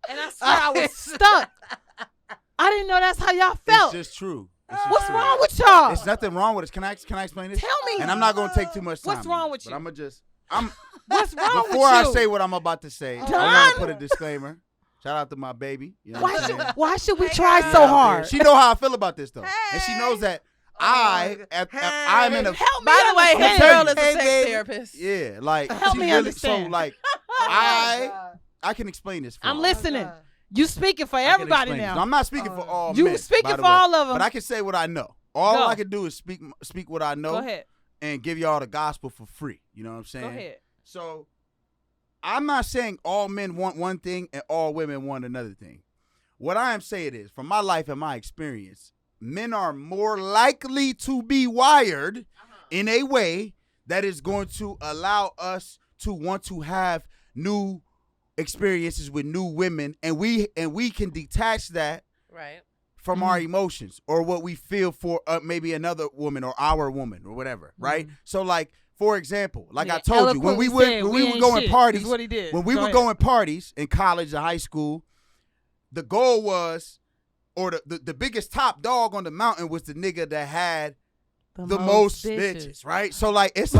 And I swear I was stuck. I didn't know that's how y'all felt. It's just true. It's just What's true. wrong with y'all? It's nothing wrong with it. Can I explain this? Tell me. And I'm not gonna take too much time. What's on wrong this, with but you? I'm gonna just. What's wrong with you? Before I say what I'm about to say, I Don? want to put a disclaimer. Shout out to my baby. You know what I'm saying? Why should we Hey, try girl. so Out there. hard? She know how I feel about this though, and she knows that I'm in a Help me by the way, his understand. girl is a Hey, sex baby. therapist. yeah, like Help she me really understand. so like Oh, I can explain this. For I'm her. listening. You speaking for I can everybody explain this. now. I'm not speaking for all You men. speaking by the for way, all of 'em. but I can say what I know. All Go. I can do is speak what I know. Go ahead. And give y'all the gospel for free. You know what I'm saying? Go ahead. So I'm not saying all men want one thing and all women want another thing. What I am saying is, from my life and my experience, men are more likely to be wired in a way that is going to allow us to want to have new experiences with new women, and we can detach that Right. from our emotions or what we feel for maybe another woman or our woman or whatever, right? So like, for example, like I told you, when we would go in parties, what he did. when we Go would ahead. go in parties in college and high school, the goal was, or the biggest top dog on the mountain was the nigga that had the most bitches, right? So like it's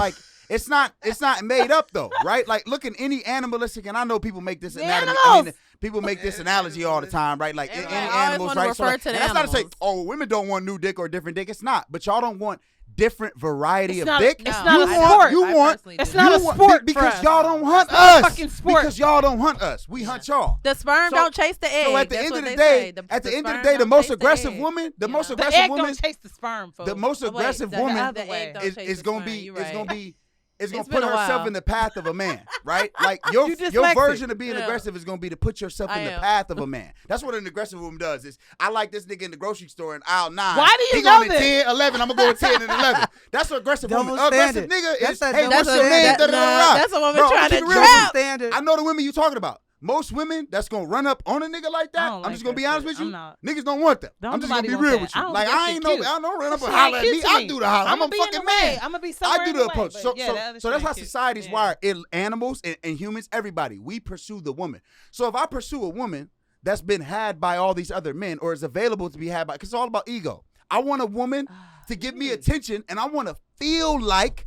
not made up though, right? Like look at any animalistic, and I know people make this anatomy. I mean, people make this analogy all the time, right? Like any Everybody always animals, wanna right? So refer like, to the and that's not to say, animals. oh, women don't want new dick or different dick. It's not, but y'all don't want different variety It's of not- dick. it's No, not a You want- sport. You I want. personally It's do. not you a want- sport for because us. y'all don't hunt It's not a us. fucking sport. Because y'all don't hunt us. We hunt y'all. The sperm So- don't chase the egg. So at the That's end what of the they day, say. at the end of sperm the day, the don't most chase the aggressive egg. woman, the Yeah. most The aggressive egg woman, don't chase the sperm, folks. the most Oh, wait, aggressive the woman other egg don't is chase the gonna sperm. be You is right. gonna be is gonna It's put been a herself while. in the path of a man, right? Like your You your dyslexic. version of being Yeah. aggressive is gonna be to put yourself I in the am. path of a man. That's what an aggressive woman does. Is I like this nigga in the grocery store in aisle 9. Why do you he know going this? 10, 11. I'm gonna go with 10 and 11. That's what aggressive Double woman. Aggressive standard. nigga That's is that hey, double what's your standard. name? That- Da, da, da, da. nah, that's a woman Bro, trying I'm to keeping it real trap. with you. Standard. I know the women you talking about. most women that's gonna run up on a nigga like that, I'm just gonna be honest with you. Niggas don't want that. I'm just gonna be real with you. Like I ain't I don't run up and holler at me. I do the holler. I'm a fucking man. I'm gonna be somewhere. I do the approach. So that's how cute. society's wired. Animals and humans, everybody, we pursue the woman. So if I pursue a woman that's been had by all these other men or is available to be had by, because it's all about ego. I want a woman to give me attention, and I want to feel like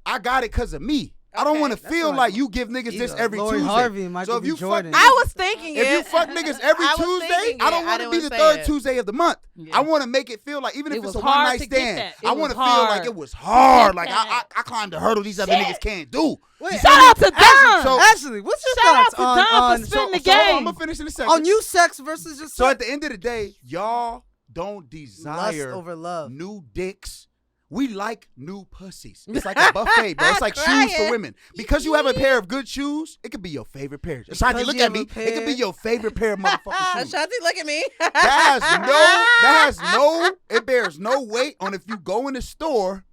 I got it because of me. I don't want to feel like you give niggas this every Lori Tuesday. Harvey and Michael So if you B. Jordan. fuck, I was thinking if you fuck niggas every Tuesday, I don't want to be the third Tuesday of the month. I want to make it feel like even if it's a one night stand, I want to feel like it was hard. Like I climbed the hurdle these other niggas can't do. Shout out to Dom. Actually, what's your thoughts on spitting the game? I'm gonna finish in a second. On you sex versus just so at the end of the day, y'all don't desire lust over love. New dicks. We like new pussies. It's like a buffet, bro. It's like shoes for women. Because you have a pair of good shoes, it could be your favorite pair. Ashanti, look at me. It could be your favorite pair of motherfucking shoes. Ashanti, look at me. It bears no weight on if you go in the store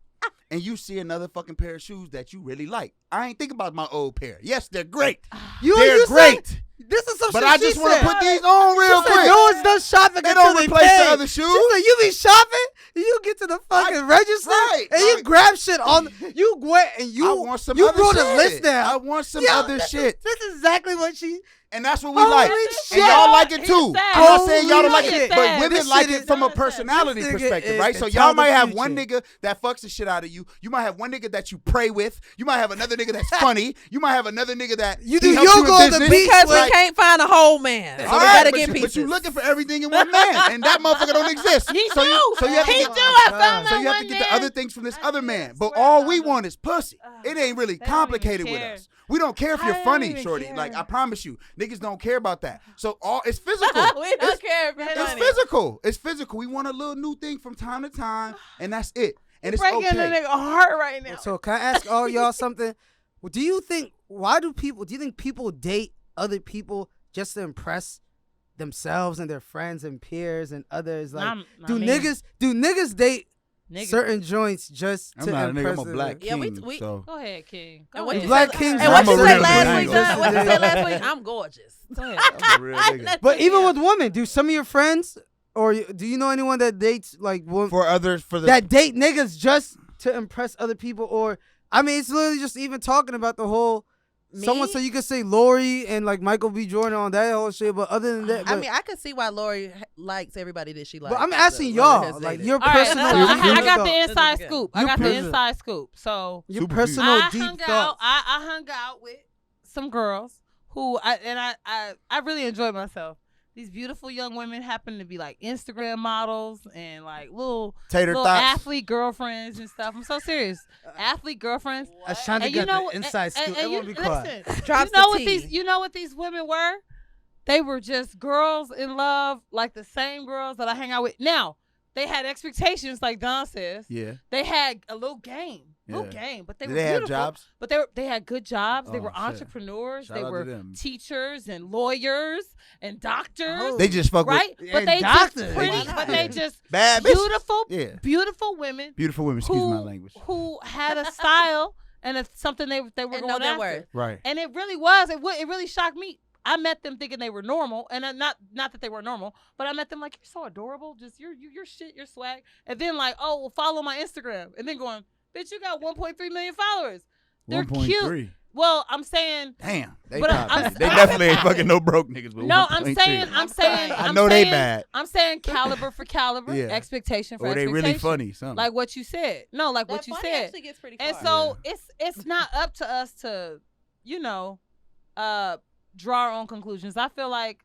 and you see another fucking pair of shoes that you really like. I ain't thinking about my old pair. Yes, they're great. They're great. This is some but shit I just want to put these on real quick. No one's done shopping They until don't they replace pay. the other shoes. She said, you be shopping, you get to the fucking register, and you grab shit on. You went and you. I want some you other wrote shit. a list down. I want some other shit. This is exactly what she. And that's what we like. Shit. And y'all like it too. I'm not saying y'all don't like Holy it, but shit. women This like shit it from a is- personality this nigga perspective, is right? can So tell y'all might the have future. one nigga that fucks the shit out of you. You might have one nigga that you pray with. You might have another nigga that's funny. You might have another nigga that You do helps yoga in on the business. beach, Because we right? can't find a whole man. So All we right, gotta but get you, pieces. but you looking for everything in one man, and that motherfucker don't exist. He so do. you have to He get, do. I found so my you have to one get the man. other things from this I other do, man. I But swear all to we God. want is pussy. It ain't really They don't complicated even with care. us. We don't care if I you're don't funny, even shorty. care. Like I promise you, niggas don't care about that. So all it's physical. We don't care if you're It's funny. physical. It's physical. We want a little new thing from time to time, and that's it. And it's breaking okay. the nigga heart right now. So can I ask all y'all something? Well, do you think people date other people just to impress themselves and their friends and peers and others? Like, Not do me. niggas date Niggas. certain joints just I'm to not a nigga. impress I'm a black them? Yeah, king. we- so Go ahead, King. And Go what ahead. you Black said- kings And what I'm you a said real last nigga. week, Don? What you said last week? Yeah. I'm gorgeous. Go ahead. I'm a real nigga. But even with women, do some of your friends or do you know anyone that dates like For others, for the that date niggas just to impress other people? Or I mean, it's literally just even talking about the whole. Someone, Me? so you could say Lori and like Michael B. Jordan on that whole shit, but other than that, I mean, I can see why Lori likes everybody that she likes. but I'm asking So, Lori y'all, has like dated. your All right, personal. so Your I got the This is inside good. scoop. I Your got the personal- inside scoop. So Your Super personal I deep hung out. thoughts. I hung out with some girls who I really enjoyed myself. These beautiful young women happen to be like Instagram models and like little tater little thoughts. athlete girlfriends and stuff. I'm so serious. Athlete girlfriends. Ashanti And you got know, the inside scoop. and Everyone be quiet. listen, Drops you know the what tea. these women were? They were just girls in love, like the same girls that I hang out with. Now, they had expectations, like Don says. Yeah. They had a little game, Yeah. but they Did were they have beautiful. jobs? But they had good jobs. They Oh, were shit. entrepreneurs. Shout They out to were them. teachers and lawyers and doctors. Oh. They just fuck right? with But And they doctors. just pretty. Why not? But they just bad bitches. beautiful, Yeah. beautiful women Beautiful women. Excuse my language. who had a style and it's something they were And going know their after. worth. Right. And it really was. It really shocked me. I met them thinking they were normal, and not that they were normal, but I met them like, you're so adorable, just your shit, your swag, and then like, oh, well, follow my Instagram, and then going, bitch, you got 1.3 million followers. They're cute. 1.3. Well, I'm saying. Damn. They But probably. They definitely ain't fucking no broke niggas. With No, 1.3. I'm saying. I know they bad. I'm saying caliber for caliber, Yeah. expectation for Or they expectation. really funny. Something. Like what you said. No, like what That you funny said. actually gets pretty far. And so it's not up to us to, draw our own conclusions. I feel like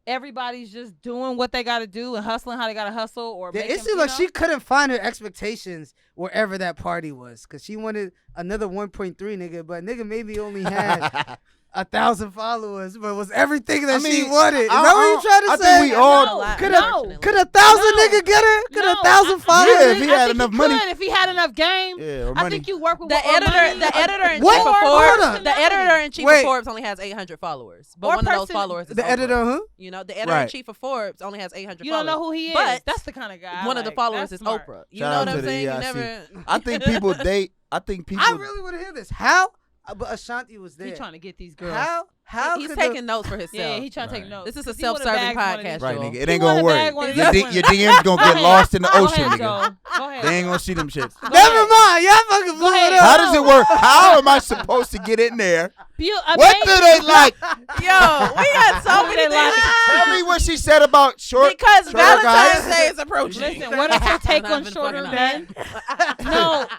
everybody's just doing what they got to do and hustling how they got to hustle. Or Yeah, making, it seemed like she couldn't find her expectations wherever that party was, because she wanted another 1.3 nigga, but nigga maybe only had 1,000 followers, but was everything that she wanted. Is that what you trying to I say? think we all. Could 1,000 nigga get her? Could 1,000 followers? Yeah, if he had enough money. If he had enough game. Yeah, or I money. think you work with The editor in chief What? of Hold Forbes. on. The editor in chief Wait. of Forbes only has 800 followers, but Or one of those person- followers is The Oprah. editor, huh? You know, the editor in Right. chief of Forbes only has 800 You followers. don't know who he is. But That's the kind of guy. one of the like. followers That's is smart. Oprah. You Shout know out what to I'm the saying? You EIC. never. I think people date. I think people. I really want to hear this. How? But Ashanti was there. He trying to get these girls. How How He's could taking notes for himself. Yeah, he trying to take notes. This is a 'Cause he would've self-serving bagged one of podcast, these- Right, Joel. nigga. It He ain't gonna wanna work. bag one of Your, these your DM's gonna get lost in the Go ocean, ahead, nigga. Joel. Go ahead. They ain't gonna see them shits. Never mind. Y'all fucking blew ahead. it How up. does it work? How am I supposed to get in there? What do they like? Yo, we got so many They like- things. Tell me what she said about short. Because shorter Valentine's guys. Day is approaching. Listen, what is your take And I've on been shorter fucking men?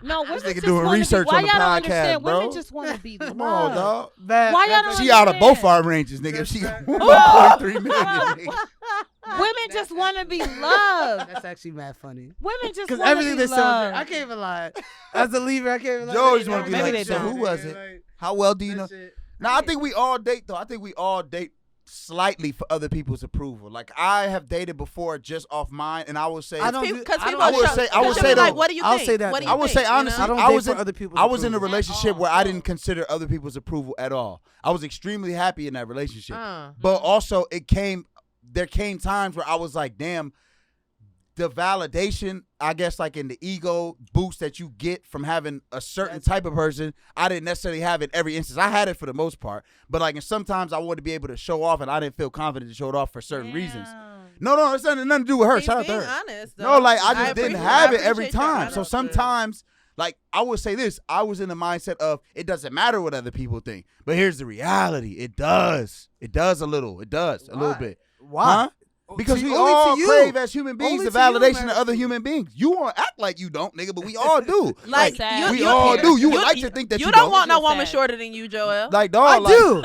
No, women nigga just doing wanna research be, why on the y'all don't podcast, understand? bro. Women just want to be Come on, loved. dog. Why y'all don't She out of both understand? our ranges, nigga. If she got That's 1.3 million. Nigga. Women just want to be loved. That's actually mad funny. Women just Because want to everything be they said, loved. I can't even lie. As a leaver, I can't even lie. Joe just want to be Maybe like, they so don't. who was it? How well do you know? Now, I think we all date, though. I think we all date slightly for other people's approval. Like, I have dated before just off mine, and I would say, I don't Because I people don't- I would show- say- I would because say you're like, though- what do you I'll think? say that What do though. you I would think, say you know? honestly, I don't I date was for in, other people's I was in a approval. relationship where I didn't consider other people's approval at all. I was extremely happy in that relationship. Uh. But also there came times where I was like, damn, the validation, I guess, like in the ego boost that you get from having a certain type of person, I didn't necessarily have in every instance. I had it for the most part, but like, and sometimes I wanted to be able to show off, and I didn't feel confident to show it off for certain reasons. No, it's nothing to do with her. He's Shout out to being her. honest, No, though. like I just didn't appreciate- have I it every appreciate your time. So honesty. sometimes, like I would say this, I was in the mindset of it doesn't matter what other people think. But here's the reality: it does. It does a little. It does a little Why? bit. Why? Huh? Because To- we only to all you. crave as human beings Only the to you, validation man. of other human beings. You won't act like you don't, nigga, but we all do. Like, Sad. we you- all you- do. You would like to think that you don't want no You're woman sad. shorter than you, Joel. like I dog. Like, do.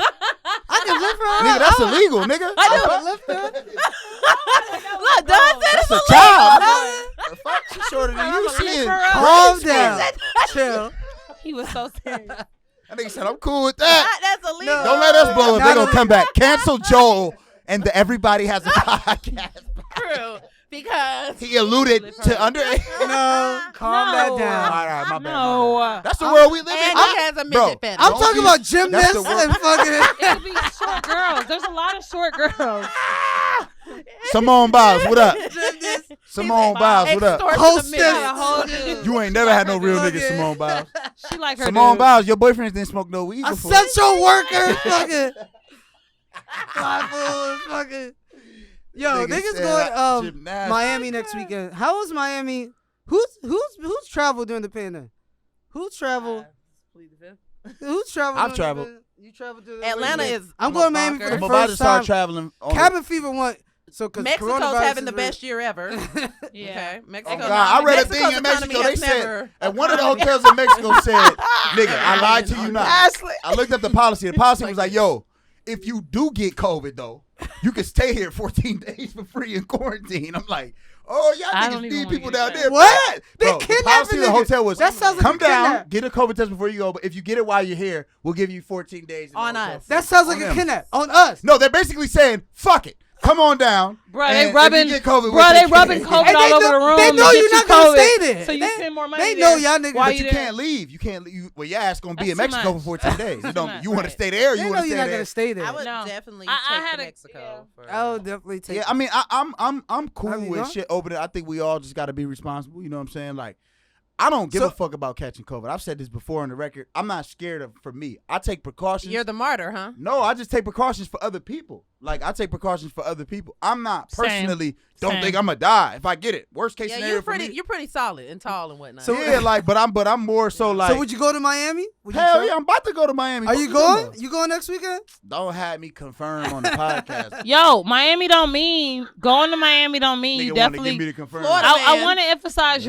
I can live for her. nigga, that's illegal, nigga. I can live for her. Look, Don said That's it's a illegal. child. Nigga. The fuck, she's shorter than you. She in Calm grade down. school. Chill. He was so serious. That nigga said, I'm cool with that. That's illegal. No. Don't let us blow up. Not They're going to a- come back. Cancel Joel and the Everybody Has a Podcast. True. Because He alluded to under. No, calm that All down. right, my bad. No. That's the world we live in. and he has a Bro, midget fetish. I'm Don't talking be- about that's gymnasts the word. and fucking. It could be short girls. There's a lot of short girls. Simone Biles, what up? Gymnasts. Simone Biles, what up? Extortion Hostess. of midgets. A whole dude. You ain't never had no real Fucking- nigga, Simone Biles. She like her Simone dude. Biles, your boyfriend didn't smoke no weed before. Essential worker. Fucking. Fly food. Fucking. Yo, Nigga niggas said, going gymnastics. Miami next weekend. How was Miami? Who's traveled during the pandemic? Who's traveled? Who's traveled? I've during the traveled. pandemic? You traveled to Atlanta is. I'm going to Miami for bonkers. the I'm about to first start time. traveling. On Cabin fever went. So because Mexico's having the best year ever. Yeah. Okay. Oh Mexico. God, I read a Mexico's thing in economy Mexico. They has said never- at one of the hotels in Mexico said, "Nigga, I lied to you not." I looked up the policy. The policy was like, "Yo, if you do get COVID though, you can stay here 14 days for free in quarantine." I'm like, "Oh, y'all I niggas don't even need wanna people get down that. there." What? Bad. They Bro, the kidnapping policy of the niggas. hotel was, That sounds like come a down, kidnap. get a COVID test before you go. But if you get it while you're here, we'll give you 14 days in the On hotel us. free." That sounds like On a them. kidnap on us. No, they're basically saying, "Fuck it, come on down." Bro, and they if you rubbing, get COVID, we'll bro, take they care rubbing of it. COVID And all they over know- the room. they to know get you're you not gonna COVID. stay there. So you They- spend more money They there. know y'all niggas. Why But you you there? can't leave. You can't leave. Well, your ass gonna be That's in too Mexico much. for 14 days. You Too don't. much, You want to right. stay there? Or They you know want to you're stay not there? gonna stay there. I would No. definitely I take had to a- Mexico. For, I would definitely take. Yeah, I mean, I'm cool Have you with gone? shit opening. I think we all just got to be responsible. You know what I'm saying? Like, I don't give So- a fuck about catching COVID. I've said this before on the record. I'm not scared of. For me, I take precautions. You're the martyr, huh? No, I just take precautions for other people. Like, I take precautions for other people. I'm not Same. personally don't Same. think I'm gonna die if I get it. Worst case Yeah, scenario you're for pretty. me. You're pretty solid and tall and whatnot. So- Yeah, like, but I'm more so like. So would you go to Miami? Would you hell try? yeah, I'm about to go to Miami. Are Fuck you talking going? about? You going next weekend? Don't have me confirm on the podcast. Yo, Miami don't mean going to Miami don't mean Nigga you wanna definitely. get me to confirm. Florida- I man. want to emphasize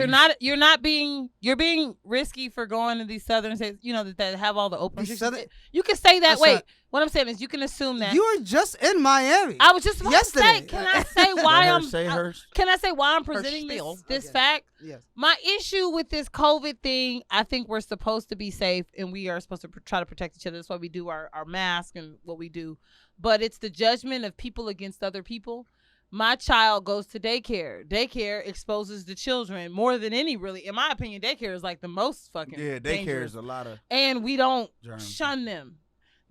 you're being risky for going to these southern states, you know, that have all the open These restrictions. southern- You can say that. That's Wait, not- what I'm saying is you can assume that. You were just in Miami. I was just about Yesterday. to say, can I say why Let her I'm say hers. Can I say why I'm presenting spiel. this Okay. fact? Yes. My issue with this COVID thing, I think we're supposed to be safe and we are supposed to try to protect each other. That's why we do our mask and what we do. But it's the judgment of people against other people. My child goes to daycare. Daycare exposes the children more than any really. In my opinion, daycare is like the most fucking Yeah, daycare dangerous. is a lot of. And we don't Germs. shun them.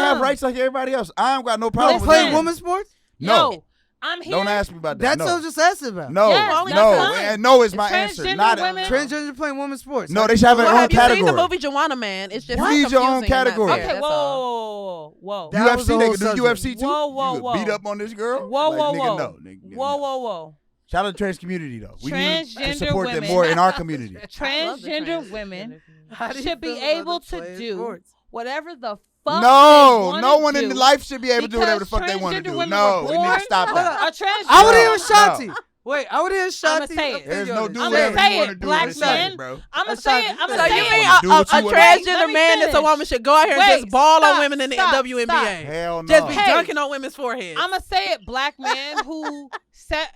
should have rights like everybody else. I ain't got no problem They with play that. women's sports? No. Yo, I'm here. Don't ask me about that. That's what I was just asking about. No, Yes, no, that's fine. and no is my answer. Transgender Not women- Transgender playing women's sports. No, they should have their Well, own have you seen category. the movie Joanna Man? It's just You need your own confusing and not category. fair, Okay, that's all. whoa. That was UFC, the they whole can do subject. UFC too. Whoa, You could whoa. beat up on this girl. Whoa, Like, whoa, nigga, whoa. no, nigga, Whoa, no. whoa. Shout out to trans community though. We need to Transgender support them women. more in our community. Transgender women How do you should be feel about able the to playing do sports? whatever the fuck. No, they no wanna one in do life should be able to do whatever the because fuck they want to transgender do. women No, were we need to born stop that. A transgender. I want to hear No, Ashanti. Wait, I want to hear Ashanti. say it. There's no do I'ma whatever say you it, want to do black in this life, men. bro. I'm gonna say it. I'm So So gonna you say mean it. Do what you a wanna Let transgender me man that's a finish. woman should go out here and Wait, just ball stop, on women in the stop, WNBA? stop. Hell no. Just be Hey. dunking on women's foreheads. I'm gonna say it. Black men who set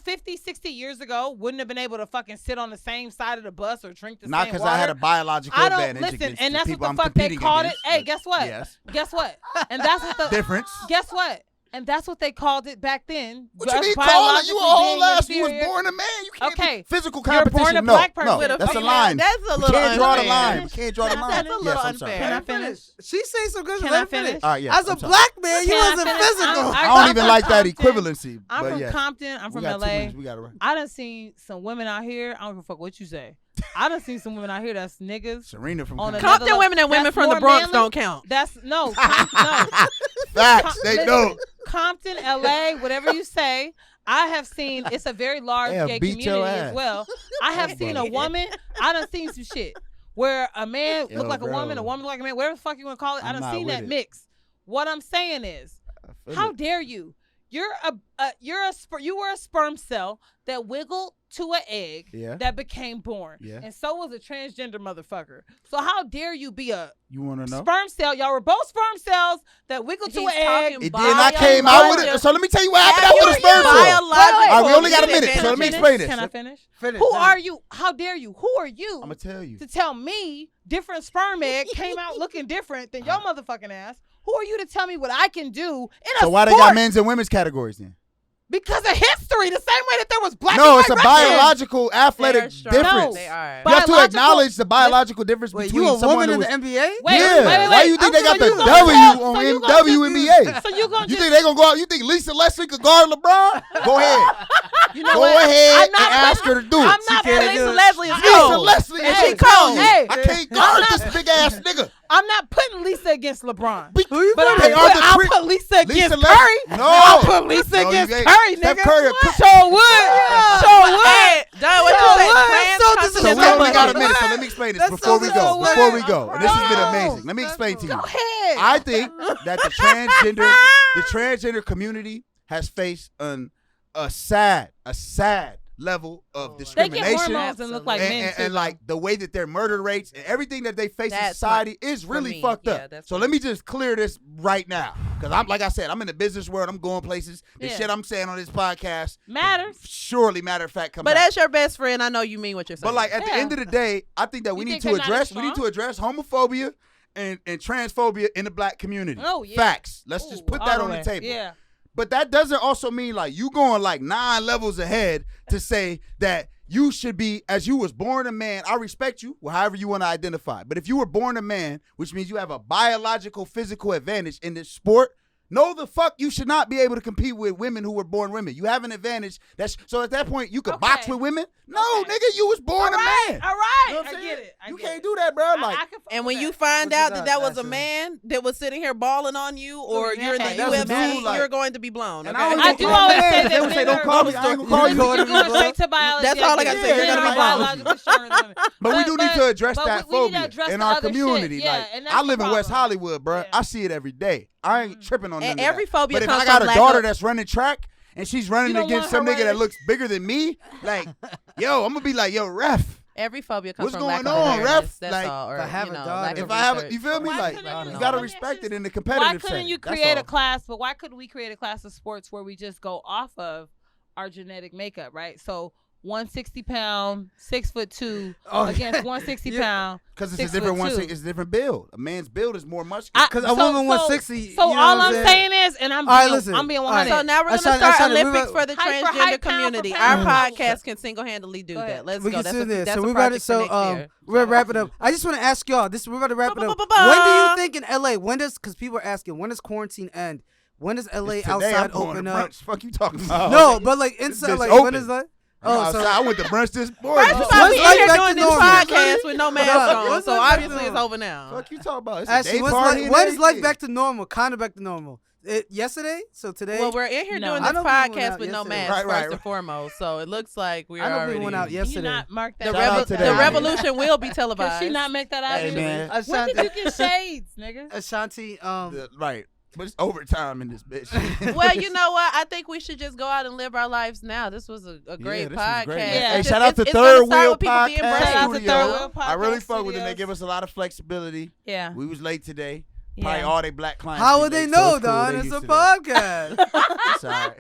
50, 60 years ago wouldn't have been able to fucking sit on the same side of the bus or drink the Not same because water. I had a biological I don't advantage listen, against and the that's people what I'm the fuck they competing called it. against, Hey, but guess what? Yes. Guess what? And that's what the Difference. Guess what? And that's what they called it back then. What you mean call it? You a whole ass. You was inferior. born a man. You can't Okay. be physical You're born competition. a No, black person no, with a that's a female. line. That's a We little can't draw the unfair. line. We can't draw the Can I line. That's a little Yes, I'm unfair. sorry. Can I finish? She say some good. Can Let I her finish? All right, yes, As a I'm sorry. black man, you Can I wasn't finish? physical. I don't I'm even from like that Compton. equivalency. I'm but from yes. Compton. I'm We from got 2 LA. minutes. We got to run. I done seen some women out here. I don't give a fuck what you say. I done seen some women out here that's niggas. Serena from On Compton. another Compton women and women That's from the more Bronx manly. don't count. That's no. Facts. They Listen, don't. Compton, LA, whatever you say. I have seen. It's a very large Yeah, gay beat your community ass. as well. I have seen a woman. I done seen some shit where a man Yo, look like bro. a woman look like a man. Whatever the fuck you want to call it. I I'm done not seen with that it. mix. What I'm saying is, how dare you? You were a sperm cell that wiggled to an egg Yeah. that became born. Yeah. And so was a transgender motherfucker. So how dare you be a You want to know? sperm cell? Y'all were both sperm cells that wiggled to He's an egg. talking It did not came out with it. So let me tell you what happened Have after the you sperm cell. biological All right, we only got a minute, advantage? so let me explain this. Can I finish? Finish. Who are you? How dare you? Who are you I'm gonna tell you. to tell me different sperm egg came out looking different than your motherfucking ass? Who are you to tell me what I can do in a So why they sport? got men's and women's categories then? Because of history, the same way that there was black No, and it's a white wrestling. biological athletic They're strong. difference. They are. You have to Biological- acknowledge the biological difference Wait, between you a someone woman who in the was. NBA? Wait, Yeah. wait. Why you think they got the So you W gonna tell- on so you WNBA? So you gonna You just think they gonna go out? You think Lisa Leslie could guard LeBron? Go ahead. you know Go what? ahead I'm and not ask her to do it. I'm not can't putting do Lisa it. Leslie is Lisa cold. Leslie, and Hey, she told you, hey. I can't guard this big ass nigga. I'm not putting Lisa against LeBron. Who you But they are the I'll cri- put Lisa against Leslie- Curry. No. I'll put Lisa No, you against ain't. Curry, Steph nigga. Curry, Sure would. Sure would. Hey, Don, what you So say? what? Trans So continental So we only got a women. minute, so let me explain this That's before we so go. weird. Before we go, and this has been No. amazing. Let me explain to you. Go ahead. I think that the transgender community has faced a sad level of They discrimination. get hormones and look like men too. and like the way that their murder rates and everything that they face in That's society is for really me. fucked Yeah, up. that's So for let me just clear this right now, because I'm like I said, I'm in the business world. I'm going places. The Yeah. shit I'm saying on this podcast Matters. surely matter of fact come But back. as your best friend, I know you mean what you're saying. But like at the Yeah. end of the day, I think that we You need think to they're not as address homophobia and transphobia in the black community. Oh, yeah. Facts. Let's just put All that the on way. the table. Yeah. But that doesn't also mean like you going like 9 levels ahead to say that you should be, as you was born a man. I respect you, well, however you want to identify. But if you were born a man, which means you have a biological physical advantage in this sport, no, the fuck you should not be able to compete with women who were born women. You have an advantage. So at that point you could box Okay. with women. No, Okay. nigga, you was born All right. a man. All right. You know what I'm I saying? get it. You can't do that, bro. Like, and when you What find you out got, that was a Ashley? man that was sitting here balling on you, or yeah, you're in the hey, that was a UFC, dude, like- you're going to be blown. And Okay? I don't I even- do always say They that would say, men don't are- call me. I ain't gonna call you. You're going straight to biology. That's all I gotta get say. it. You're Men gonna are be blown. biologically stronger than women. But we do need to address but that we need to phobia address in the our other shit. community. Yeah, Like, and that's I the live in West problem. Hollywood, bro. Yeah. I see it every day. I ain't tripping on none And of every that. phobia But if comes I got from a lack daughter of- that's running track and she's running You don't against want some her nigga that running- looks bigger than me, like, yo, I'm gonna be like, yo, ref. Every phobia comes What's from lack going of on, awareness. ref? That's Like, all. Or, if I have you a know, daughter- lack If of I have, research. you feel me? Why Like, couldn't you you- gotta Let me respect it in the Why competitive couldn't setting. you That's create all. a class? But why couldn't we create a class of sports where we just go off of our genetic makeup, right? So 160 pound, 6'2" against 160 pound. Because it's a 6'2". different it's a different build. A man's build is more muscular. Because a woman 160. So you know all what I'm saying is, and I'm All right, being, listen. I'm being All 100. right. So now we're gonna Ashanti, start Ashanti, we Olympics were- for the Hyper, transgender hype, pound for community. pound. Our podcast can single-handedly do Go that. ahead. Let's we go. can That's do a, this. that's So a we ready. project So for next year. we're wrapping up. I just want to ask y'all. We're about to wrap it up. When do you think in LA? Because people are asking, when does quarantine end? When does LA Today outside I'm going open to up? brunch. Fuck you talking about? No, but like inside, bitch like open. when is that? I'm Oh, outside. so I went to brunch this morning. First of Oh, all, when's we life in here back doing to this normal? podcast with no mask on, when's so life back to obviously it's normal? over now. Fuck you talking about? It's a actually, day when party and is life everything. back to normal? Kind of back to normal. Yesterday, so today. Well, we're in here No. doing I this know people went podcast out with no yesterday. mask Right. and foremost. So it looks like we I know already. people went out Can you yesterday. not mark that? The, Shout out today. revolution will be televised. Can she not make that Hey, obvious? man. When Ashanti, did you get shades, nigga? Ashanti, Right. But it's overtime in this bitch. Well, you know what? I think we should just go out and live our lives now. This was a great this was podcast. great. Yeah. Hey, It's- shout out to it's gonna Third start Wheel with people being Podcast brave. Shout out to Studio. Third Wheel I really Podcast fuck with them. They Studios. give us a lot of flexibility. Yeah. We was late today. Yeah. Probably all they black clients. how be would they late, so know, it's cool. Don? They It's used a to that. podcast. It's all right.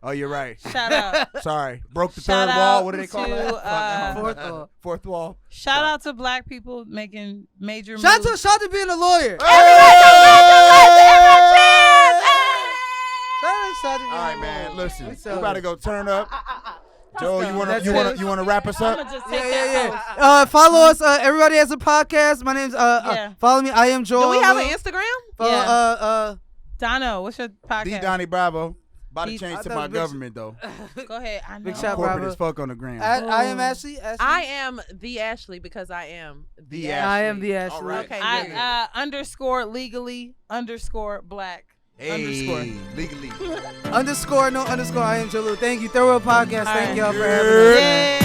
Oh, you're right. Shout out. Sorry. Broke the Shout third wall. out What do they call to, that? Fourth wall. Fourth wall. Shout out to black people making major Shout out moves. to Ashanti being a lawyer. Shout out to Ashanti being All right, a man. lawyer. Listen, We we celebrate. about to go turn up. Joe, That's you it. wanna wrap us I'm up? gonna just take Yeah. that post. Follow us. Everybody has a podcast. My name's Yeah. follow me. I am Joel. Do we have an Instagram? Follow, Dono, what's your D podcast? Donny Bravo. About to D- change I to thought my Big- government though. Go ahead. I know. Big shout- Corporate Bravo. as fuck on the gram. I am Ashley. I am the Ashley because I am The I am the Ashley. All right. Okay, good. Underscore legally underscore black. Hey, Underscore. legally. _, no underscore. I am Jolu. Thank you. Thorough podcast. Thank right. y'all for having us. Yeah.